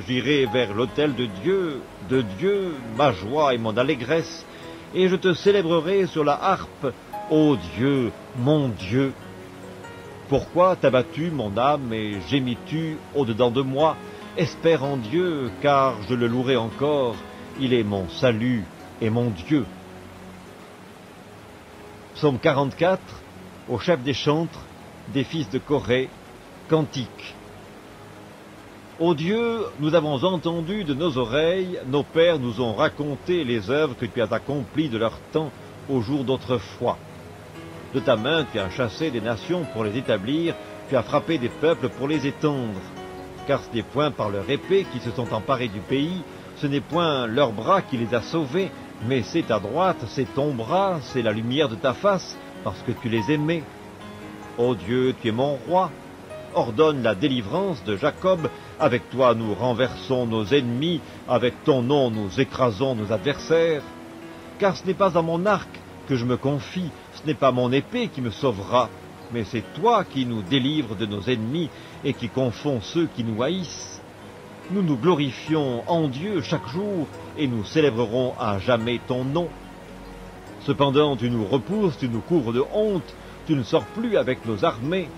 J'irai vers l'autel de Dieu, ma joie et mon allégresse, et je te célébrerai sur la harpe, ô Dieu, mon Dieu. Pourquoi t'as battu mon âme et gémis-tu au-dedans de moi? Espère en Dieu, car je le louerai encore, il est mon salut et mon Dieu. Psaume 44, au chef des chantres, des fils de Corée, cantique. Ô Dieu, nous avons entendu de nos oreilles, nos pères nous ont raconté les œuvres que tu as accomplies de leur temps au jour d'autrefois. De ta main tu as chassé des nations pour les établir, tu as frappé des peuples pour les étendre. Car ce n'est point par leur épée qui se sont emparés du pays, ce n'est point leur bras qui les a sauvés, mais c'est ta droite, c'est ton bras, c'est la lumière de ta face, parce que tu les aimais. Ô Dieu, tu es mon roi, ordonne la délivrance de Jacob, avec toi nous renversons nos ennemis, avec ton nom nous écrasons nos adversaires. Car ce n'est pas à mon arc que je me confie, ce n'est pas mon épée qui me sauvera, mais c'est toi qui nous délivres de nos ennemis et qui confonds ceux qui nous haïssent. Nous nous glorifions en Dieu chaque jour et nous célébrerons à jamais ton nom. Cependant tu nous repousses, tu nous couvres de honte, tu ne sors plus avec nos armées.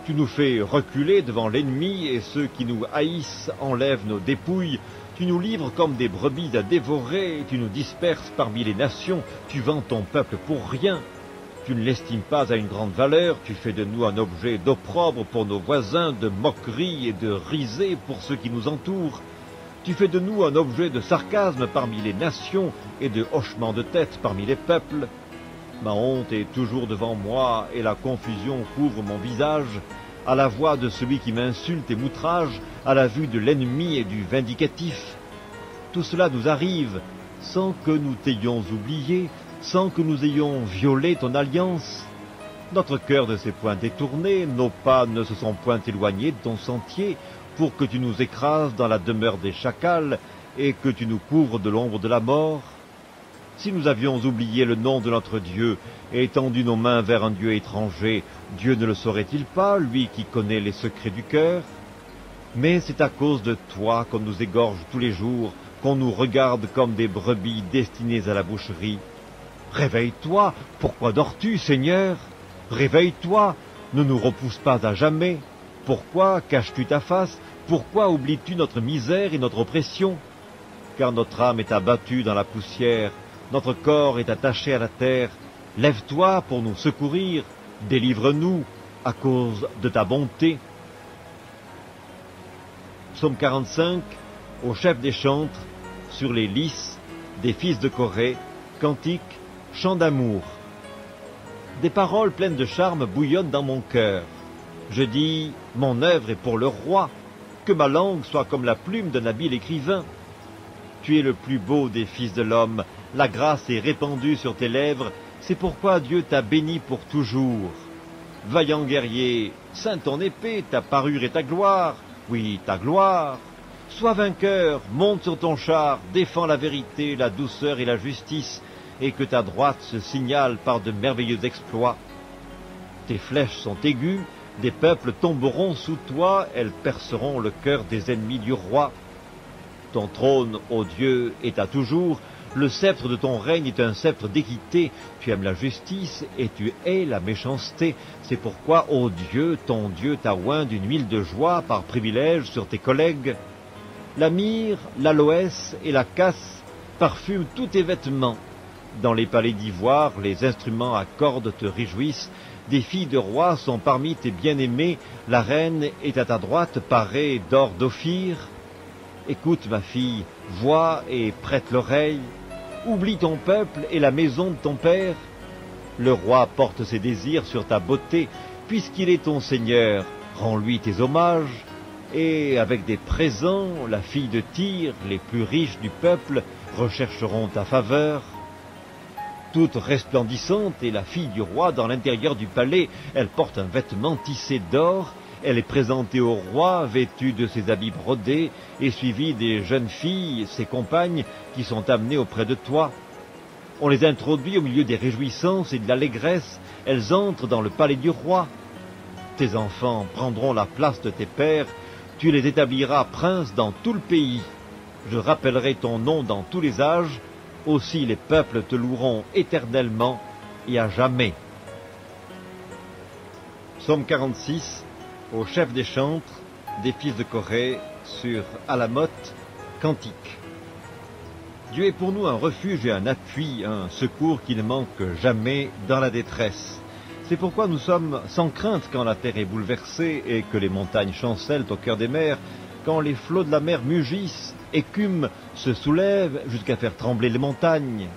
Tu nous fais reculer devant l'ennemi et ceux qui nous haïssent enlèvent nos dépouilles. Tu nous livres comme des brebis à dévorer, tu nous disperses parmi les nations, tu vends ton peuple pour rien. Tu ne l'estimes pas à une grande valeur, tu fais de nous un objet d'opprobre pour nos voisins, de moquerie et de risée pour ceux qui nous entourent. Tu fais de nous un objet de sarcasme parmi les nations et de hochement de tête parmi les peuples. Ma honte est toujours devant moi et la confusion couvre mon visage. À la voix de celui qui m'insulte et m'outrage, à la vue de l'ennemi et du vindicatif. Tout cela nous arrive sans que nous t'ayons oublié, sans que nous ayons violé ton alliance. Notre cœur ne s'est point détourné, nos pas ne se sont point éloignés de ton sentier, pour que tu nous écrases dans la demeure des chacals, et que tu nous couvres de l'ombre de la mort? Si nous avions oublié le nom de notre Dieu et étendu nos mains vers un Dieu étranger, Dieu ne le saurait-il pas, lui qui connaît les secrets du cœur? Mais c'est à cause de toi qu'on nous égorge tous les jours, qu'on nous regarde comme des brebis destinées à la boucherie. Réveille-toi, pourquoi dors-tu, Seigneur? Réveille-toi, ne nous repousse pas à jamais. Pourquoi caches-tu ta face? Pourquoi oublies-tu notre misère et notre oppression? Car notre âme est abattue dans la poussière, notre corps est attaché à la terre. Lève-toi pour nous secourir, délivre-nous à cause de ta bonté. Psaume 45, au chef des chantres, sur les lys des fils de Corée, cantique, chant d'amour. Des paroles pleines de charme bouillonnent dans mon cœur. Je dis, mon œuvre est pour le roi, que ma langue soit comme la plume d'un habile écrivain. Tu es le plus beau des fils de l'homme, la grâce est répandue sur tes lèvres, c'est pourquoi Dieu t'a béni pour toujours. Vaillant guerrier, ceins ton épée, ta parure et ta gloire, oui, ta gloire. Sois vainqueur, monte sur ton char, défends la vérité, la douceur et la justice, et que ta droite se signale par de merveilleux exploits. Tes flèches sont aiguës, des peuples tomberont sous toi, elles perceront le cœur des ennemis du roi. Ton trône, ô Dieu, est à toujours, le sceptre de ton règne est un sceptre d'équité, tu aimes la justice et tu hais la méchanceté. C'est pourquoi, ô Dieu, ton Dieu t'a oint d'une huile de joie par privilège sur tes collègues. La myrrhe, l'aloès et la casse parfument tous tes vêtements. Dans les palais d'ivoire, les instruments à cordes te réjouissent. Des filles de rois sont parmi tes bien-aimés. La reine est à ta droite parée d'or d'Ophir. Écoute, ma fille, vois et prête l'oreille. Oublie ton peuple et la maison de ton père. Le roi porte ses désirs sur ta beauté, puisqu'il est ton seigneur. Rends-lui tes hommages. Et avec des présents, la fille de Tyr, les plus riches du peuple, rechercheront ta faveur. Toute resplendissante est la fille du roi dans l'intérieur du palais. Elle porte un vêtement tissé d'or. Elle est présentée au roi, vêtue de ses habits brodés, et suivie des jeunes filles, ses compagnes, qui sont amenées auprès de toi. On les introduit au milieu des réjouissances et de l'allégresse. Elles entrent dans le palais du roi. Tes enfants prendront la place de tes pères. Tu les établiras princes dans tout le pays. Je rappellerai ton nom dans tous les âges. Aussi les peuples te loueront éternellement et à jamais. Psaume 46, au chef des chantres, des fils de Corée, sur Alamoth, cantique. Dieu est pour nous un refuge et un appui, un secours qui ne manque jamais dans la détresse. C'est pourquoi nous sommes sans crainte quand la terre est bouleversée et que les montagnes chancellent au cœur des mers, quand les flots de la mer mugissent, écument, se soulèvent jusqu'à faire trembler les montagnes.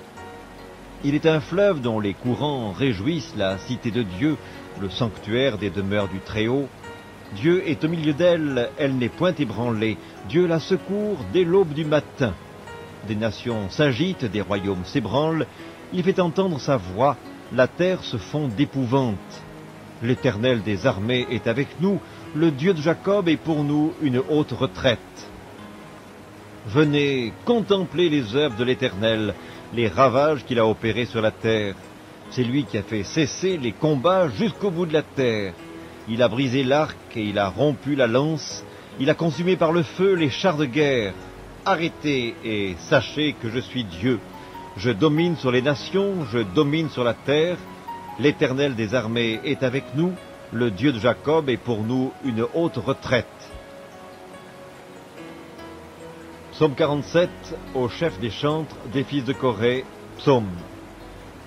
Il est un fleuve dont les courants réjouissent la cité de Dieu, le sanctuaire des demeures du Très-Haut. Dieu est au milieu d'elle, elle n'est point ébranlée. Dieu la secourt dès l'aube du matin. Des nations s'agitent, des royaumes s'ébranlent. Il fait entendre sa voix, la terre se fond d'épouvante. L'Éternel des armées est avec nous, le Dieu de Jacob est pour nous une haute retraite. Venez contempler les œuvres de l'Éternel, les ravages qu'il a opérés sur la terre. C'est lui qui a fait cesser les combats jusqu'au bout de la terre. Il a brisé l'arc et il a rompu la lance. Il a consumé par le feu les chars de guerre. Arrêtez et sachez que je suis Dieu. Je domine sur les nations, je domine sur la terre. L'Éternel des armées est avec nous. Le Dieu de Jacob est pour nous une haute retraite. Psaume 47, au chef des chantres, des fils de Corée, psaume.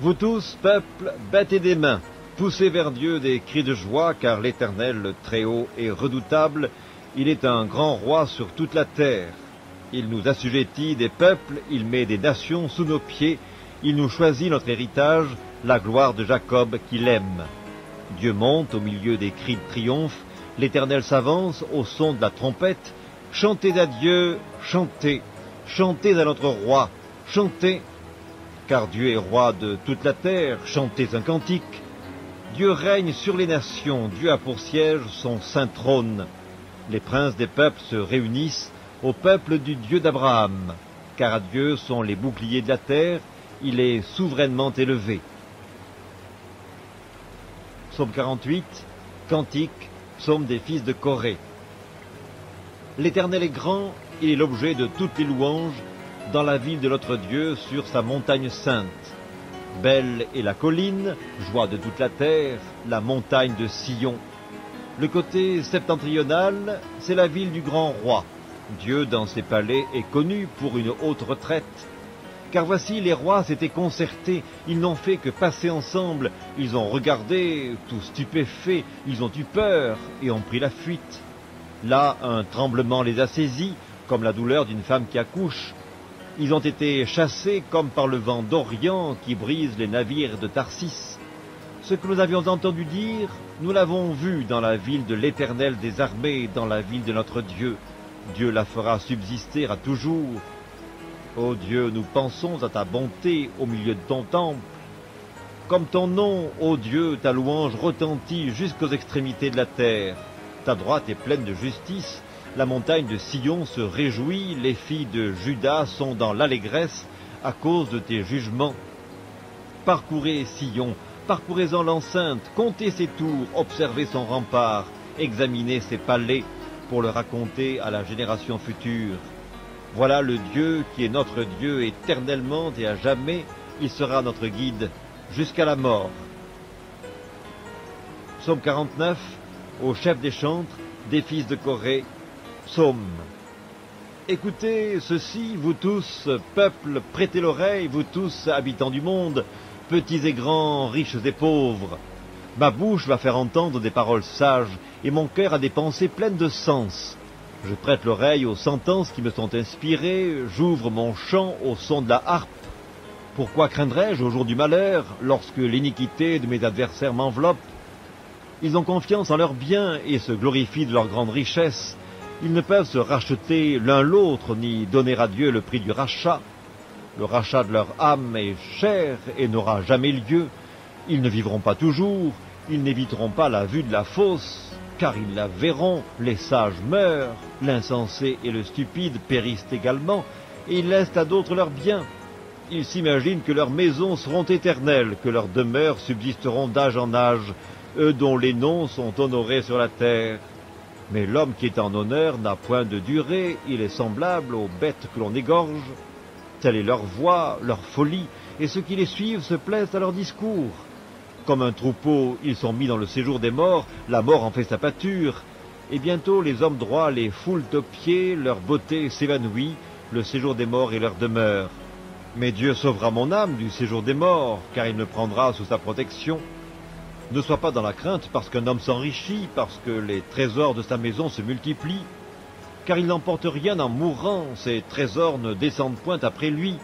Vous tous, peuple, battez des mains, poussez vers Dieu des cris de joie, car l'Éternel, le Très-Haut, est redoutable. Il est un grand roi sur toute la terre. Il nous assujettit des peuples, il met des nations sous nos pieds. Il nous choisit notre héritage, la gloire de Jacob qu'il aime. Dieu monte au milieu des cris de triomphe. L'Éternel s'avance au son de la trompette. Chantez à Dieu, chantez, chantez à notre roi, chantez, car Dieu est roi de toute la terre, chantez un cantique. Dieu règne sur les nations, Dieu a pour siège son saint trône. Les princes des peuples se réunissent, au peuple du Dieu d'Abraham, car à Dieu sont les boucliers de la terre, il est souverainement élevé. Psaume 48, Cantique, psaume des fils de Corée. L'Éternel est grand, il est l'objet de toutes les louanges, dans la ville de notre Dieu, sur sa montagne sainte. Belle est la colline, joie de toute la terre, la montagne de Sion. Le côté septentrional, c'est la ville du grand roi. Dieu, dans ses palais, est connu pour une haute retraite. Car voici, les rois s'étaient concertés, ils n'ont fait que passer ensemble, ils ont regardé, tout stupéfaits, ils ont eu peur et ont pris la fuite. Là, un tremblement les a saisis, comme la douleur d'une femme qui accouche. Ils ont été chassés comme par le vent d'Orient qui brise les navires de Tarsis. Ce que nous avions entendu dire, nous l'avons vu dans la ville de l'Éternel des armées, dans la ville de notre Dieu. Dieu la fera subsister à toujours. Ô Dieu, nous pensons à ta bonté au milieu de ton temple. Comme ton nom, ô Dieu, ta louange retentit jusqu'aux extrémités de la terre. Ta droite est pleine de justice. La montagne de Sion se réjouit, les filles de Juda sont dans l'allégresse à cause de tes jugements. Parcourez Sion, parcourez-en l'enceinte, comptez ses tours, observez son rempart, examinez ses palais pour le raconter à la génération future. Voilà le Dieu qui est notre Dieu éternellement et à jamais, il sera notre guide jusqu'à la mort. Psaume 49, au chef des chantres, des fils de Corée. Psaume. Écoutez ceci, vous tous, peuple, prêtez l'oreille, vous tous, habitants du monde, petits et grands, riches et pauvres. Ma bouche va faire entendre des paroles sages, et mon cœur a des pensées pleines de sens. Je prête l'oreille aux sentences qui me sont inspirées, j'ouvre mon chant au son de la harpe. Pourquoi craindrais-je au jour du malheur, lorsque l'iniquité de mes adversaires m'enveloppe? Ils ont confiance en leurs biens et se glorifient de leur grande richesse. Ils ne peuvent se racheter l'un l'autre, ni donner à Dieu le prix du rachat. Le rachat de leur âme est cher et n'aura jamais lieu. Ils ne vivront pas toujours, ils n'éviteront pas la vue de la fosse, car ils la verront, les sages meurent, l'insensé et le stupide périssent également, et ils laissent à d'autres leurs biens. Ils s'imaginent que leurs maisons seront éternelles, que leurs demeures subsisteront d'âge en âge, eux dont les noms sont honorés sur la terre. Mais l'homme qui est en honneur n'a point de durée, il est semblable aux bêtes que l'on égorge. Telle est leur voix, leur folie, et ceux qui les suivent se plaisent à leur discours. Comme un troupeau, ils sont mis dans le séjour des morts, la mort en fait sa pâture. Et bientôt les hommes droits les foulent aux pieds, leur beauté s'évanouit, le séjour des morts est leur demeure. Mais Dieu sauvera mon âme du séjour des morts, car il me prendra sous sa protection. Ne sois pas dans la crainte parce qu'un homme s'enrichit, parce que les trésors de sa maison se multiplient. Car il n'emporte rien en mourant, ses trésors ne descendent point après lui.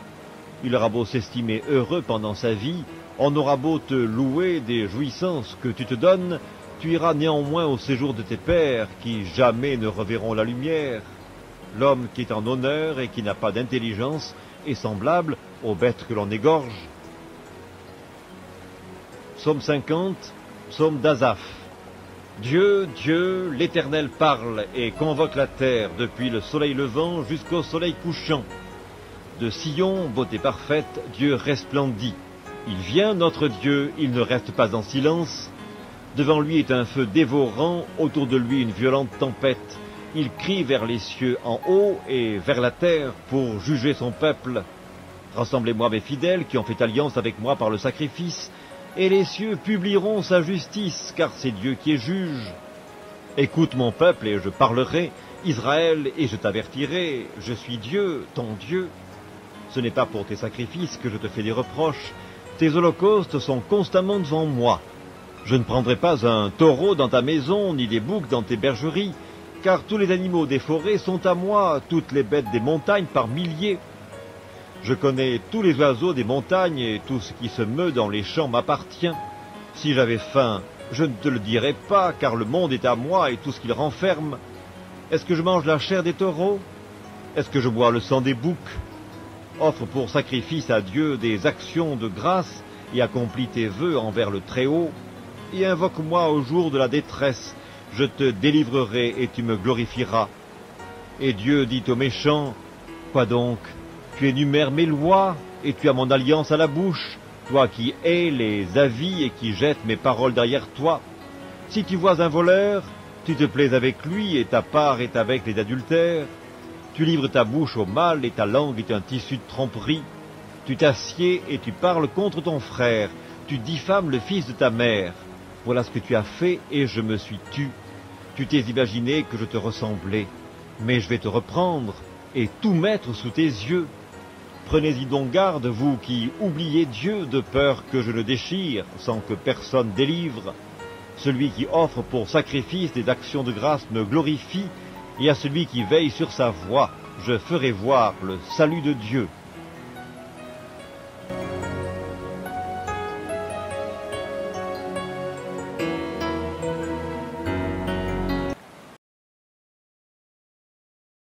Il aura beau s'estimer heureux pendant sa vie, on aura beau te louer des jouissances que tu te donnes, tu iras néanmoins au séjour de tes pères, qui jamais ne reverront la lumière. L'homme qui est en honneur et qui n'a pas d'intelligence est semblable aux bêtes que l'on égorge. Psaume 50, psaume d'Asaph. Dieu, Dieu, l'Éternel parle et convoque la terre depuis le soleil levant jusqu'au soleil couchant. De Sion, beauté parfaite, Dieu resplendit. Il vient, notre Dieu, il ne reste pas en silence. Devant lui est un feu dévorant, autour de lui une violente tempête. Il crie vers les cieux en haut et vers la terre pour juger son peuple. Rassemblez-moi mes fidèles qui ont fait alliance avec moi par le sacrifice, et les cieux publieront sa justice, car c'est Dieu qui est juge. Écoute mon peuple et je parlerai, Israël, et je t'avertirai, je suis Dieu, ton Dieu. Ce n'est pas pour tes sacrifices que je te fais des reproches, tes holocaustes sont constamment devant moi. Je ne prendrai pas un taureau dans ta maison, ni des boucs dans tes bergeries, car tous les animaux des forêts sont à moi, toutes les bêtes des montagnes par milliers. Je connais tous les oiseaux des montagnes et tout ce qui se meut dans les champs m'appartient. Si j'avais faim, je ne te le dirais pas, car le monde est à moi et tout ce qu'il renferme. Est-ce que je mange la chair des taureaux? Est-ce que je bois le sang des boucs? Offre pour sacrifice à Dieu des actions de grâce et accomplis tes vœux envers le Très-Haut. Et invoque-moi au jour de la détresse, je te délivrerai et tu me glorifieras. Et Dieu dit au méchant, « Quoi donc? Tu énumères mes lois, et tu as mon alliance à la bouche, toi qui hais les avis et qui jettes mes paroles derrière toi. Si tu vois un voleur, tu te plais avec lui, et ta part est avec les adultères. Tu livres ta bouche au mal, et ta langue est un tissu de tromperie. Tu t'assieds et tu parles contre ton frère, tu diffames le fils de ta mère. Voilà ce que tu as fait, et je me suis tu. Tu t'es imaginé que je te ressemblais, mais je vais te reprendre, et tout mettre sous tes yeux. Prenez-y donc garde, vous qui oubliez Dieu, de peur que je le déchire, sans que personne délivre. Celui qui offre pour sacrifice des actions de grâce me glorifie, et à celui qui veille sur sa voie, je ferai voir le salut de Dieu.